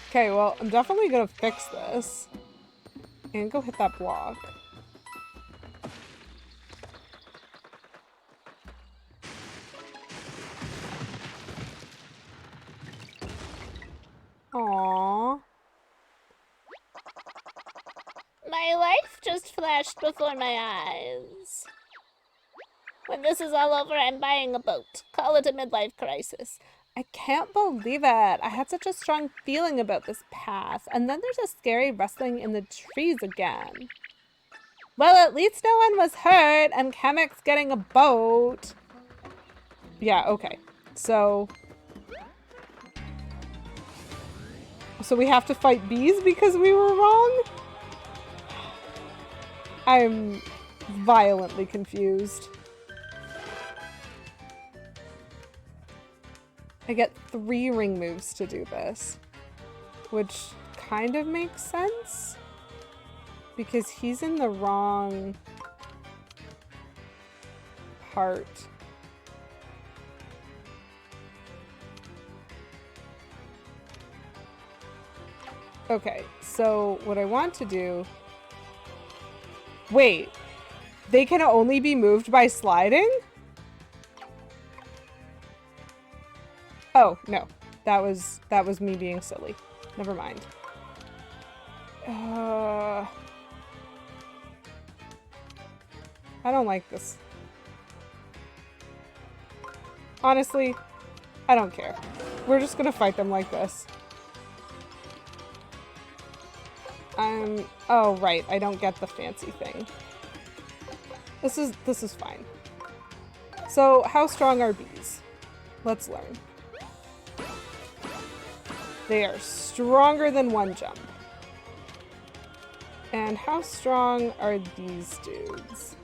Okay, well, I'm definitely gonna fix this. And go hit that block. Aww. My life just flashed before my eyes. When this is all over, I'm buying a boat. Call it a midlife crisis. I can't believe it. I had such a strong feeling about this path. And then there's a scary rustling in the trees again. Well, at least no one was hurt and Kamek's getting a boat. Yeah, okay. So we have to fight bees because we were wrong? I'm violently confused. I get 3 ring moves to do this, which kind of makes sense because he's in the wrong part. Okay, so what I want to do... Wait, they can only be moved by sliding? Oh, no. That was me being silly. Never mind. I don't like this. Honestly, I don't care. We're just gonna fight them like this. Oh, right. I don't get the fancy thing. This is fine. So, how strong are bees? Let's learn. They are stronger than one jump. And how strong are these dudes?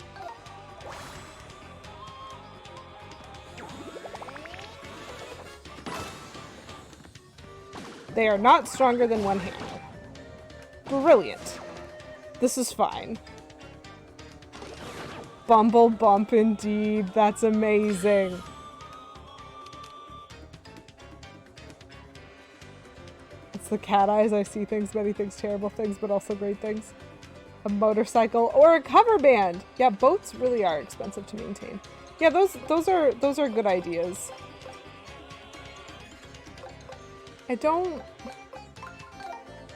They are not stronger than one hammer. Brilliant. This is fine. Bumble bump indeed. That's amazing. It's the cat eyes. I see things, many things, terrible things, but also great things. A motorcycle or a cover band. Yeah, boats really are expensive to maintain. Yeah, those are good ideas. I don't...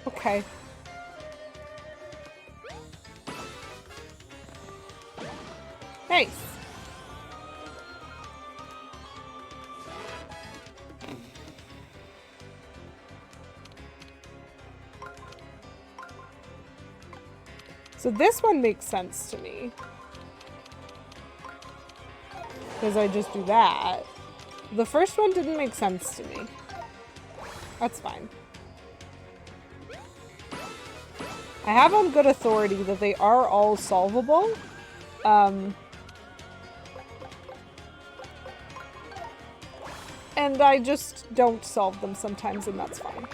Okay. Nice. So this one makes sense to me. Because I just do that. The first one didn't make sense to me. That's fine. I have on good authority that they are all solvable. And I just don't solve them sometimes, and that's fine.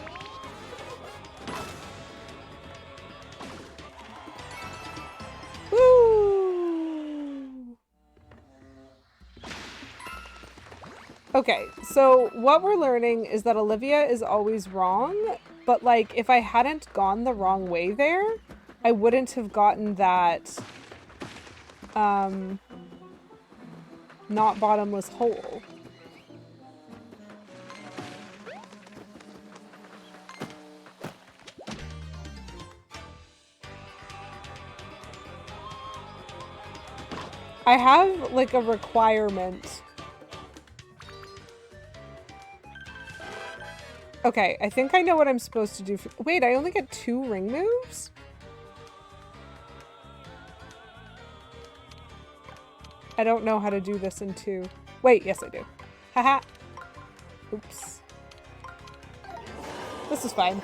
Woo! Okay, so what we're learning is that Olivia is always wrong, but like if I hadn't gone the wrong way there, I wouldn't have gotten that not bottomless hole. I have like a requirement. Okay, I think I know what I'm supposed to do. Wait, I only get 2 ring moves? I don't know how to do this in 2. Wait, yes I do. Haha. Oops. This is fine.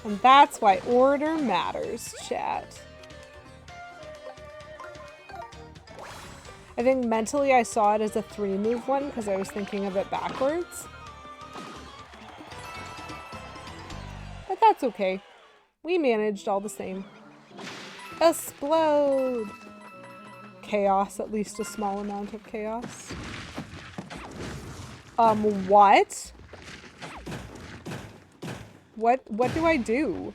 And that's why order matters, chat. I think mentally I saw it as a 3-move one because I was thinking of it backwards. But that's okay. We managed all the same. Explode! Chaos, at least a small amount of chaos. What? What do I do?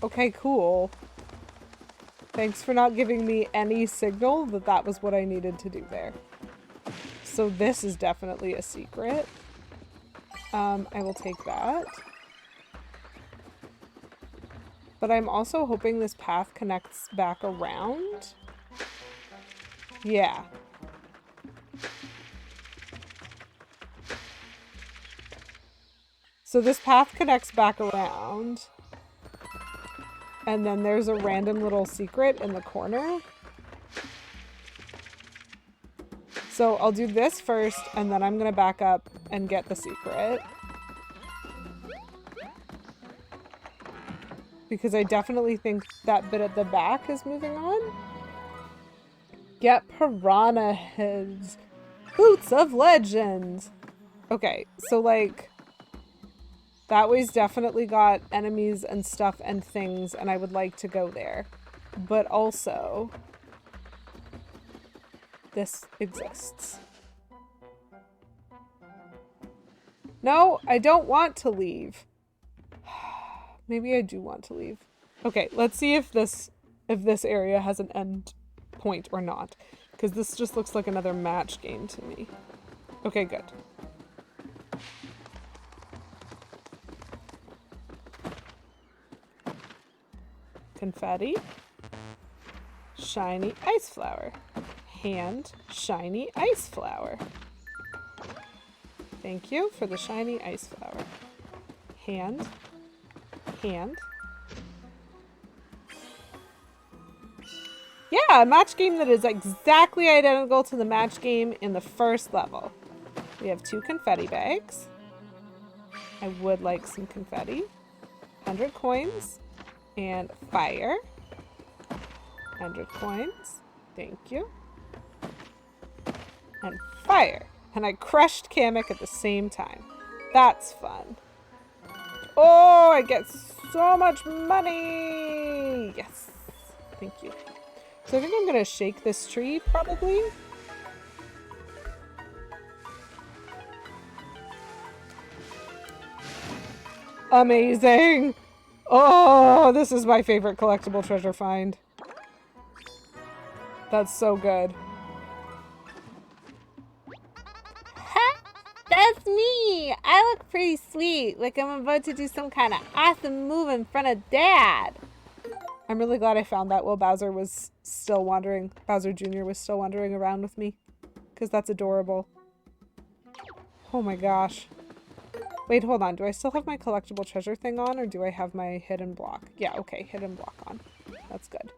Okay, cool. Thanks for not giving me any signal that that was what I needed to do there. So this is definitely a secret. I will take that. But I'm also hoping this path connects back around. Yeah. So this path connects back around. And then there's a random little secret in the corner. So I'll do this first, and then I'm gonna back up and get the secret. Because I definitely think that bit at the back is moving on. Get piranha heads. Boots of legend. Okay, so like... that way's definitely got enemies and stuff and things, and I would like to go there. But also... this exists. No, I don't want to leave. Maybe I do want to leave. Okay, let's see if this area has an end point or not. Because this just looks like another match game to me. Okay, good. Confetti. Shiny ice flower. Hand, shiny ice flower. Thank you for the shiny ice flower. Hand. Hand. Yeah, a match game that is exactly identical to the match game in the first level. We have 2 confetti bags. I would like some confetti. 100 coins. And fire. 100 coins. Thank you. And fire. And I crushed Kamek at the same time. That's fun. Oh, I get so much money! Yes. Thank you. So I think I'm gonna shake this tree, probably. Amazing! Oh, this is my favorite collectible treasure find. That's so good. That's me! I look pretty sweet, like I'm about to do some kind of awesome move in front of Dad. I'm really glad I found that while Bowser was still wandering. Bowser Jr. was still wandering around with me. Because that's adorable. Oh my gosh. Wait, hold on. Do I still have my collectible treasure thing on, or do I have my hidden block? Yeah, okay, hidden block on. That's good.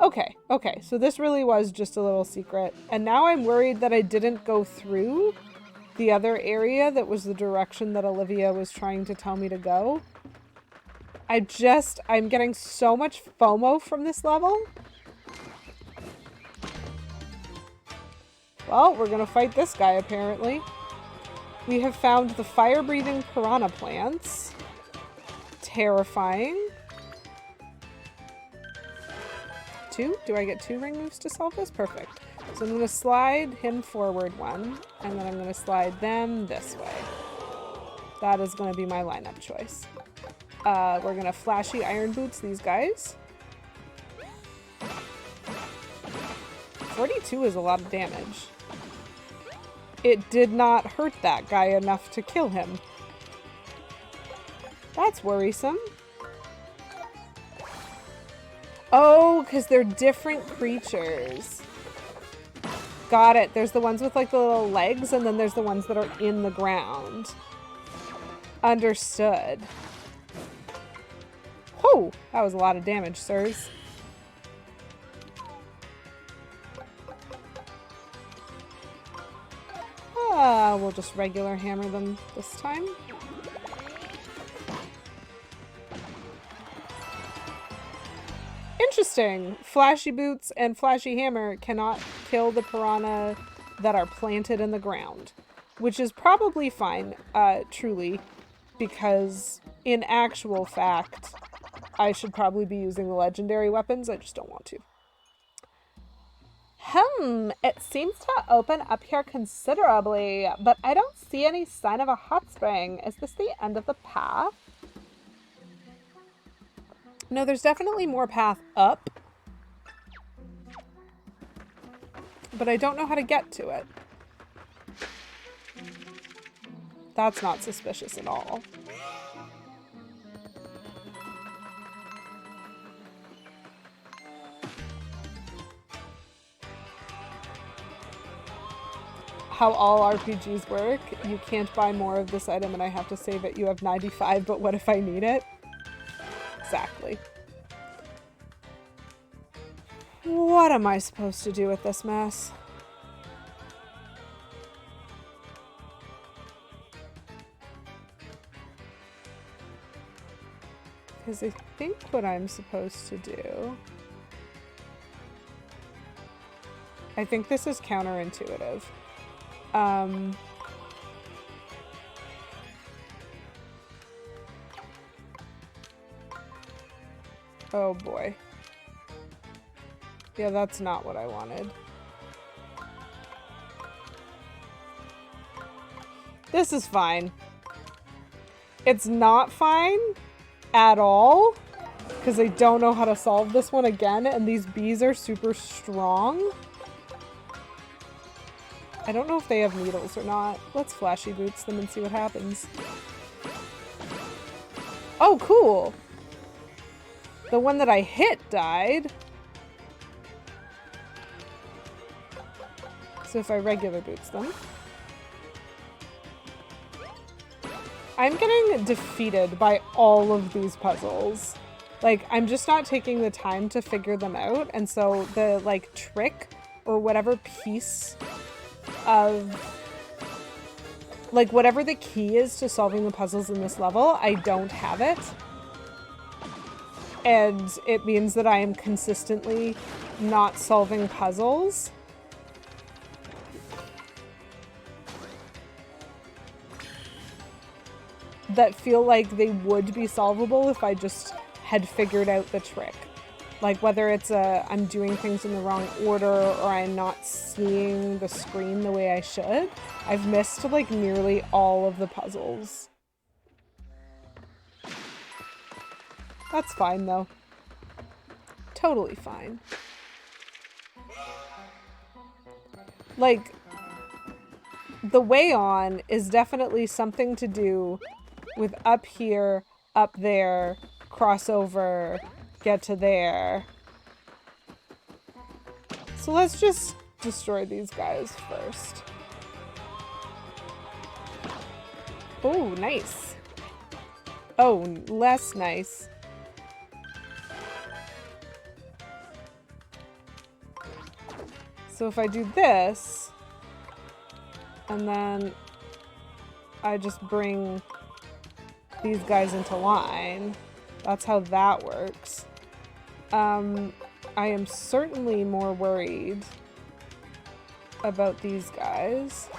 Okay, okay, so this really was just a little secret. And now I'm worried that I didn't go through the other area that was the direction that Olivia was trying to tell me to go. I'm getting so much FOMO from this level. Well, we're gonna fight this guy, apparently. We have found the fire-breathing piranha plants. Terrifying. 2? Do I get 2 ring moves to solve this? Perfect. So I'm gonna slide him forward 1, and then I'm gonna slide them this way. That is gonna be my lineup choice. We're gonna flashy iron boots these guys. 42 is a lot of damage. It did not hurt that guy enough to kill him. That's worrisome. Oh, because they're different creatures. Got it. There's the ones with like the little legs, and then there's the ones that are in the ground. Understood. Whew, that was a lot of damage, sirs. We'll just regular hammer them this time. Interesting. Flashy boots and flashy hammer cannot kill the piranha that are planted in the ground, which is probably fine, truly, because in actual fact, I should probably be using the legendary weapons. I just don't want to. It seems to open up here considerably, but I don't see any sign of a hot spring. Is this the end of the path? No, there's definitely more path up, but I don't know how to get to it. That's not suspicious at all. How all RPGs work. You can't buy more of this item and I have to save it. You have 95, but what if I need it? Exactly. What am I supposed to do with this mess? Because I think what I'm supposed to do... I think this is counterintuitive. Oh boy. Yeah, that's not what I wanted. This is fine. It's not fine at all, because I don't know how to solve this one again, and these bees are super strong. I don't know if they have needles or not. Let's flashy boots them and see what happens. Oh, cool! The one that I hit died. So if I regular boots them. I'm getting defeated by all of these puzzles. Like, I'm just not taking the time to figure them out, and so the, like, trick or whatever piece of, like, whatever the key is to solving the puzzles in this level, I don't have it. And it means that I am consistently not solving puzzles. That feel like they would be solvable if I just had figured out the trick. Like whether it's I'm doing things in the wrong order or I'm not seeing the screen the way I should. I've missed like nearly all of the puzzles. That's fine though. Totally fine. Like, the way on is definitely something to do with up here, up there, crossover, get to there. So let's just destroy these guys first. Oh, nice. Oh, less nice. So if I do this, and then I just bring these guys into line, that's how that works. I am certainly more worried about these guys.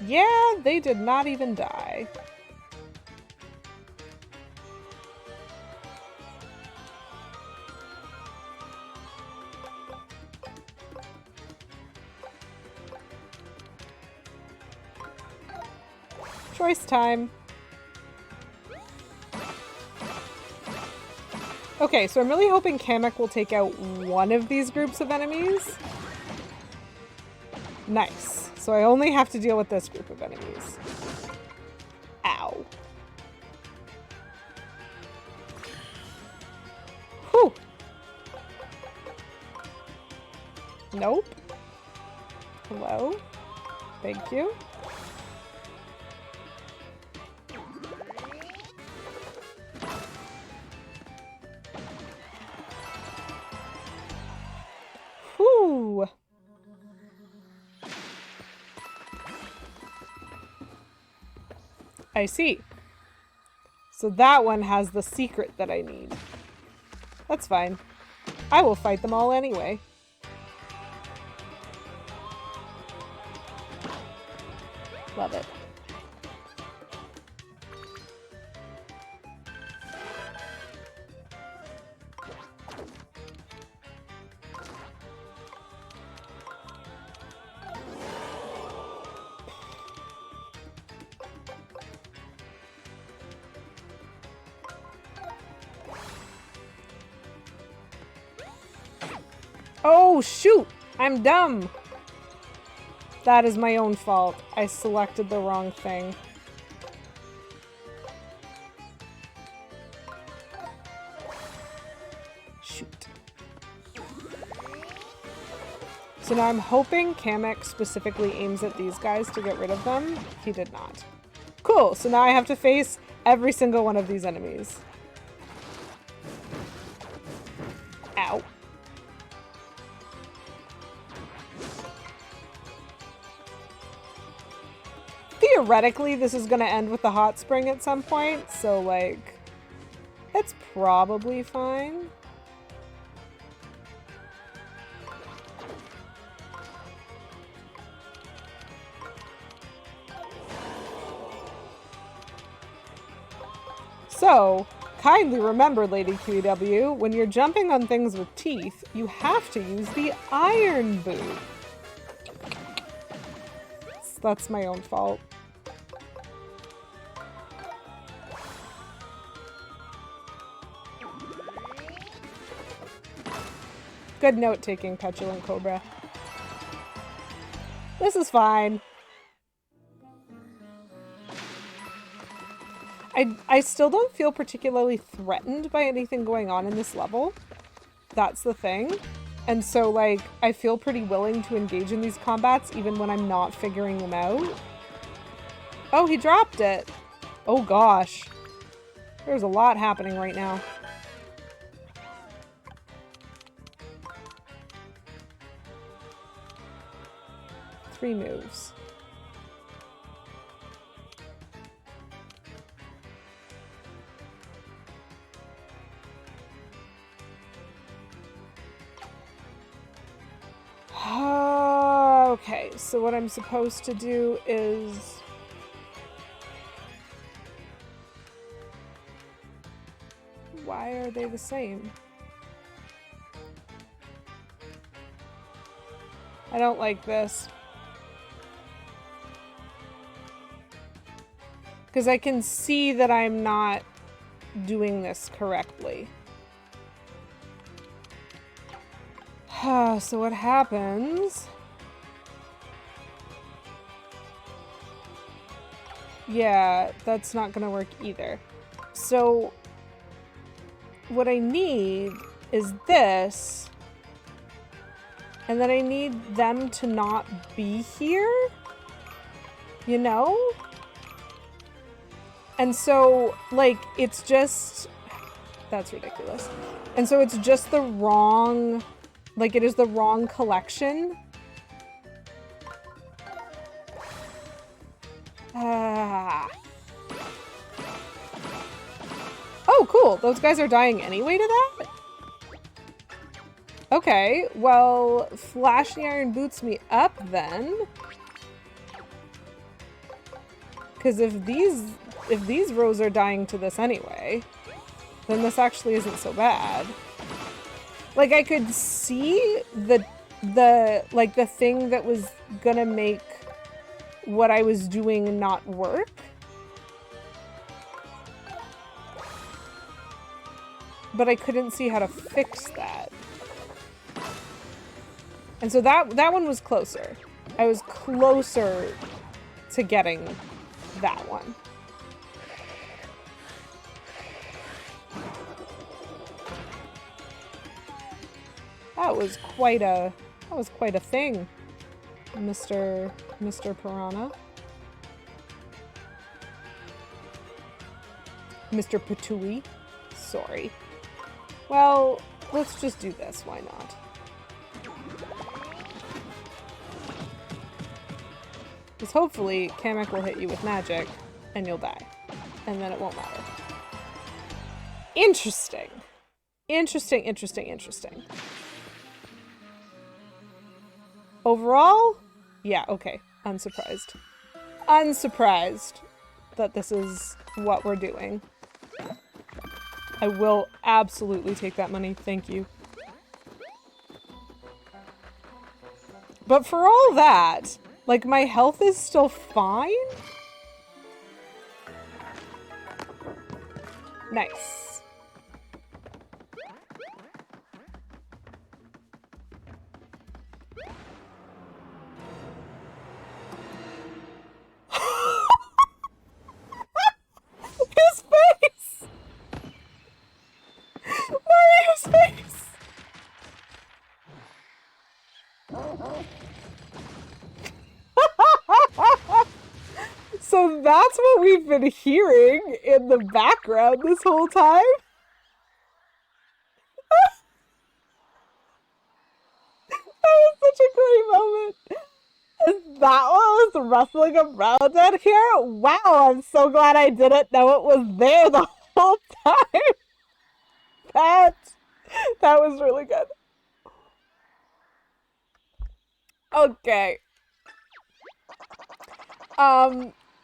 Yeah, they did not even die. Choice time. Okay, so I'm really hoping Kamek will take out one of these groups of enemies. Nice. So I only have to deal with this group of enemies. Ow. Whew. Nope. Hello? Thank you. Whew. I see. So that one has the secret that I need. That's fine. I will fight them all anyway. Love it. Oh, shoot! I'm dumb! That is my own fault. I selected the wrong thing. Shoot. So now I'm hoping Kamek specifically aims at these guys to get rid of them. He did not. Cool, so now I have to face every single one of these enemies. Ow. Theoretically, this is going to end with the hot spring at some point, so, like, it's probably fine. So, kindly remember, Lady QEW, when you're jumping on things with teeth, you have to use the iron boot. That's my own fault. Good note-taking, Petulant Cobra. This is fine. I still don't feel particularly threatened by anything going on in this level. That's the thing. And so, like, I feel pretty willing to engage in these combats even when I'm not figuring them out. Oh, he dropped it. Oh gosh. There's a lot happening right now. Three moves. Okay, so what I'm supposed to do is... Why are they the same? I don't like this. Because I can see that I'm not doing this correctly. So what happens... Yeah, that's not gonna work either. So what I need is this, and then I need them to not be here, you know? And so, like, it's just... That's ridiculous. And so it's just the wrong... Like, it is the wrong collection. Oh, cool. Those guys are dying anyway to that? Okay, well, Flash the Iron boots me up then. Because if these rows are dying to this anyway, then this actually isn't so bad. Like, I could see the thing that was gonna make what I was doing not work. But I couldn't see how to fix that. And so that one was closer. I was closer to getting that one. That was quite a thing, Mr. Piranha. Mr. Patooey. Sorry. Well, let's just do this. Why not? Because hopefully Kamek will hit you with magic and you'll die. And then it won't matter. Interesting. Interesting, interesting, interesting. Overall, yeah, okay. Unsurprised. Unsurprised that this is what we're doing. I will absolutely take that money. Thank you. But for all that, like, my health is still fine? Nice. His face! Mario's face! So that's what we've been hearing in the background this whole time? That was such a great moment. Is that what was rustling around out here? Wow, I'm so glad I didn't know it was there the whole time. That was really good. Okay.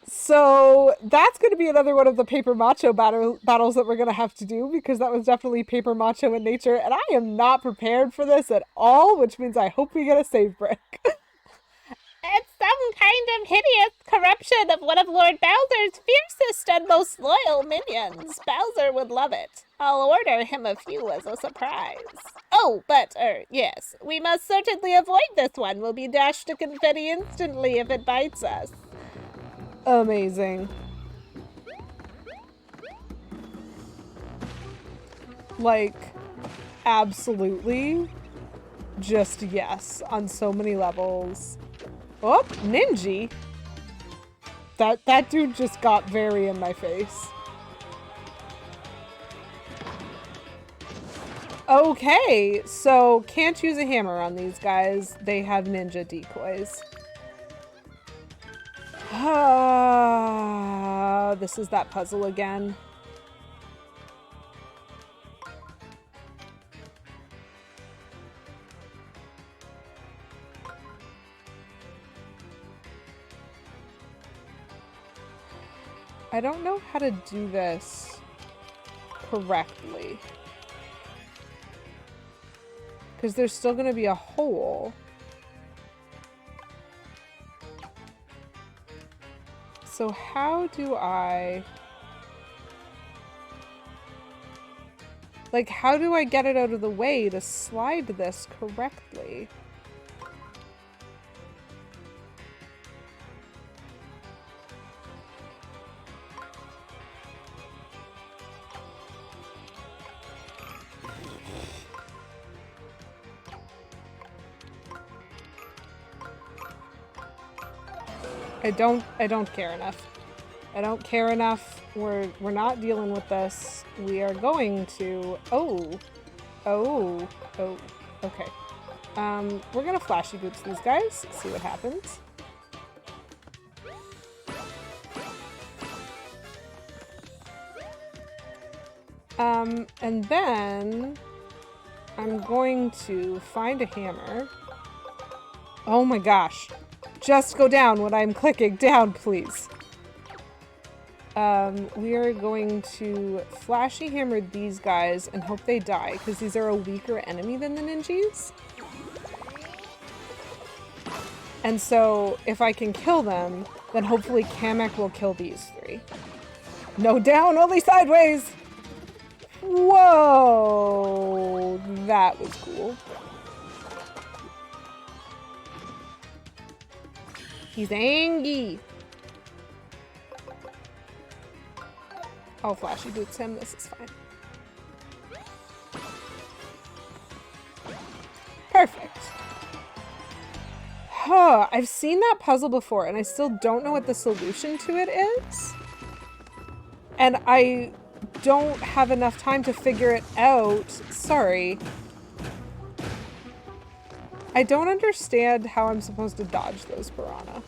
So that's going to be another one of the Paper Macho battles that we're going to have to do, because that was definitely Paper Macho in nature, and I am not prepared for this at all, which means I hope we get a save brick. It's some kind of hideous corruption of one of Lord Bowser's fiercest and most loyal minions. Bowser would love it. I'll order him a few as a surprise. Oh, but, yes, we must certainly avoid this one. We'll be dashed to confetti instantly if it bites us. Amazing. Like, absolutely. Just yes, on so many levels. Oh, Ninja. That dude just got very in my face. Okay, so can't use a hammer on these guys. They have ninja decoys. This is that puzzle again. I don't know how to do this correctly. Because there's still going to be a hole. So how do I... Like, how do I get it out of the way to slide this correctly? I don't care enough. I don't care enough. We're not dealing with this. We are going to... Oh, okay. We're gonna flashy boots these guys, see what happens. And then I'm going to find a hammer. Oh my gosh. Just go down when I'm clicking down, please. We are going to flashy hammer these guys and hope they die, because these are a weaker enemy than the ninjas. And so, if I can kill them, then hopefully Kamek will kill these three. No down, only sideways! Whoa! That was cool. He's angry. I'll flashy boots him. This is fine. Perfect. Huh. I've seen that puzzle before, and I still don't know what the solution to it is. And I don't have enough time to figure it out. Sorry. I don't understand how I'm supposed to dodge those piranha.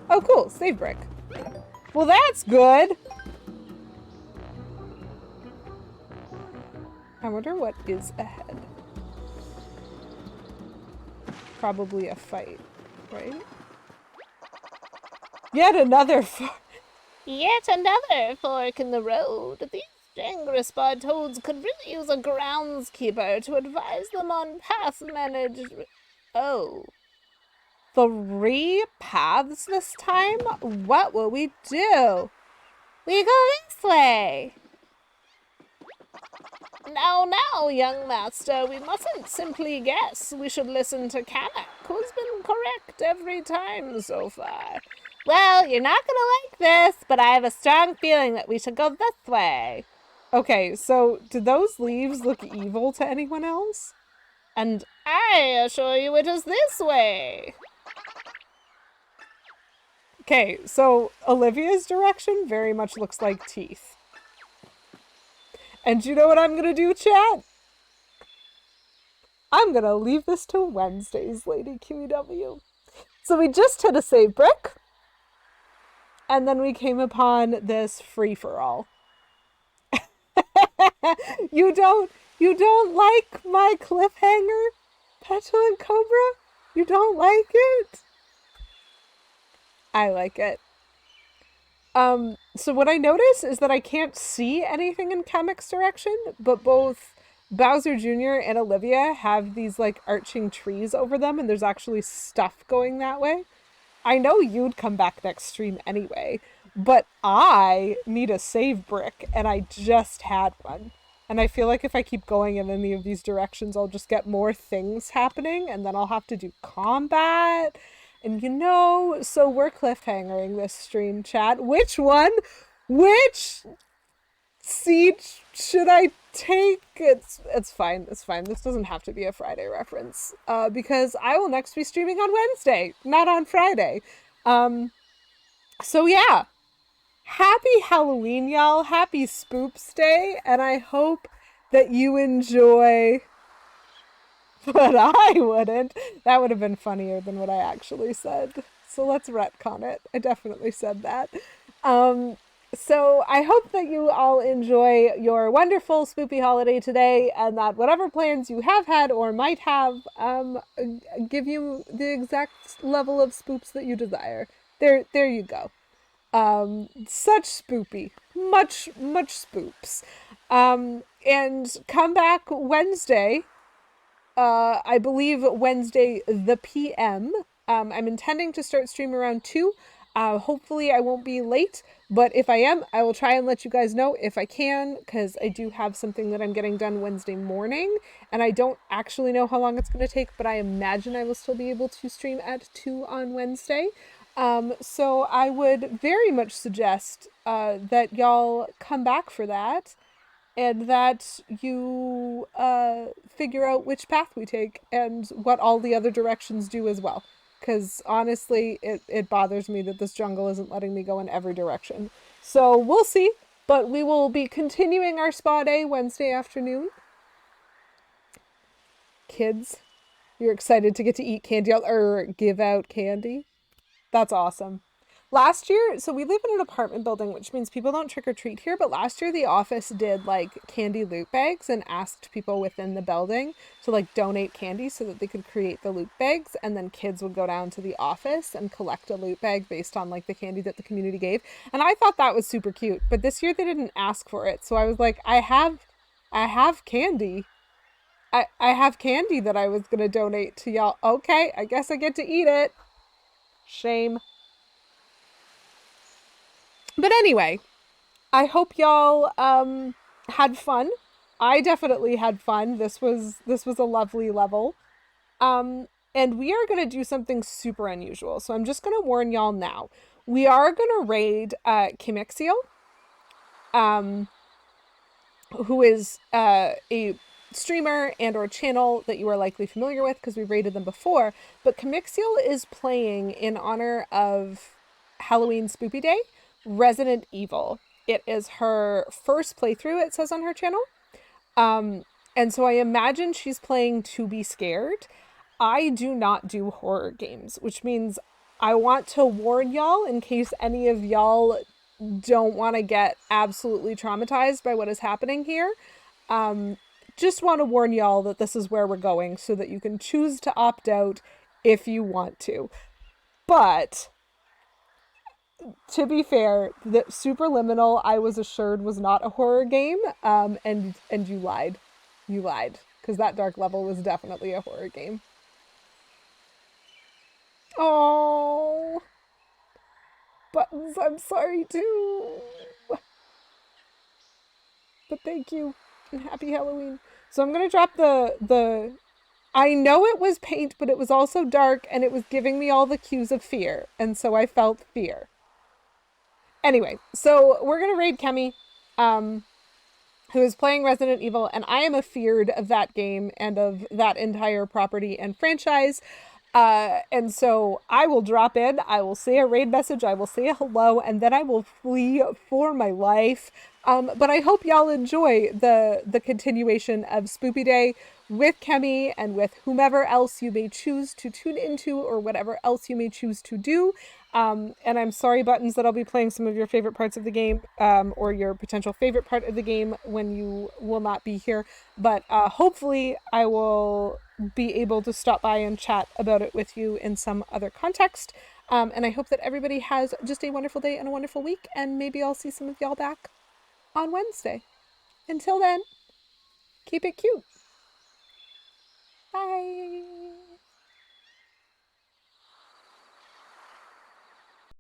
Oh, cool. Save brick. Well, that's good. I wonder what is ahead. Probably a fight, right? Yet another Yet another fork in the road. These Shangri-Spa toads could really use a groundskeeper to advise them on path management. Oh. 3 paths this time? What will we do? We go this way. Now, young master, we mustn't simply guess. We should listen to Kamek, who's been correct every time so far. Well, you're not gonna like this, but I have a strong feeling that we should go this way. Okay, so do those leaves look evil to anyone else? And I assure you it is this way. Okay, so Olivia's direction very much looks like teeth. And you know what I'm gonna do, chat? I'm gonna leave this till Wednesdays, Lady QEW. So we just hit a save brick. And then we came upon this free-for-all. You don't like my cliffhanger, Petulant Cobra? You don't like it? I like it. So what I notice is that I can't see anything in Kamek's direction, but both Bowser Jr. and Olivia have these like arching trees over them, and there's actually stuff going that way. I know you'd come back next stream anyway, but I need a save brick, and I just had one. And I feel like if I keep going in any of these directions, I'll just get more things happening, and then I'll have to do combat. And so we're cliffhangering this stream, chat. Which one? Which siege should I take? It's fine. It's fine. This doesn't have to be a Friday reference. Because I will next be streaming on Wednesday, not on Friday. So yeah. Happy Halloween, y'all. Happy Spoops Day, and I hope that you enjoy. But I wouldn't. That would have been funnier than what I actually said. So let's retcon it. I definitely said that. So I hope that you all enjoy your wonderful spoopy holiday today, and that whatever plans you have had or might have give you the exact level of spoops that you desire. There you go. Such spoopy, much spoops. And come back Wednesday. I believe Wednesday the PM. I'm intending to start stream around 2. Hopefully I won't be late, but if I am, I will try and let you guys know if I can, because I do have something that I'm getting done Wednesday morning, and I don't actually know how long it's going to take, but I imagine I will still be able to stream at 2 on Wednesday. So I would very much suggest that y'all come back for that, and that you figure out which path we take and what all the other directions do as well. Because honestly, it bothers me that this jungle isn't letting me go in every direction. So we'll see, but we will be continuing our spa day Wednesday afternoon. Kids, you're excited to get to eat candy or give out candy? That's awesome. Last year, so we live in an apartment building, which means people don't trick or treat here, but last year the office did like candy loot bags and asked people within the building to like donate candy so that they could create the loot bags, and then kids would go down to the office and collect a loot bag based on like the candy that the community gave. And I thought that was super cute, but this year they didn't ask for it. So I was like, I have candy. I have candy that I was going to donate to y'all. Okay, I guess I get to eat it. Shame. But anyway, I hope y'all had fun. I definitely had fun. This was a lovely level. And we are going to do something super unusual. So I'm just going to warn y'all now. We are going to raid Kimixiel, who is a streamer and or channel that you are likely familiar with because we've raided them before. But Kimixiel is playing, in honor of Halloween Spoopy Day, Resident Evil. It is her first playthrough, it says on her channel. And so I imagine she's playing to be scared. I do not do horror games, which means I want to warn y'all in case any of y'all don't want to get absolutely traumatized by what is happening here. Just want to warn y'all that this is where we're going so that you can choose to opt out if you want to. But to be fair, the Superliminal, I was assured, was not a horror game, and you lied. You lied, because that dark level was definitely a horror game. Oh, Buttons, I'm sorry too. But thank you, and happy Halloween. So I'm gonna drop the I know it was paint, but it was also dark, and it was giving me all the cues of fear, and so I felt fear. Anyway, so we're going to raid Kemi, who is playing Resident Evil, and I am afeared of that game and of that entire property and franchise. And so I will drop in, I will say a raid message, I will say a hello, and then I will flee for my life. But I hope y'all enjoy the continuation of Spoopy Day with Kemi and with whomever else you may choose to tune into or whatever else you may choose to do. And I'm sorry, Buttons, that I'll be playing some of your favorite parts of the game, or your potential favorite part of the game when you will not be here. But hopefully I will be able to stop by and chat about it with you in some other context. And I hope that everybody has just a wonderful day and a wonderful week, and maybe I'll see some of y'all back on Wednesday. Until then, Keep it cute.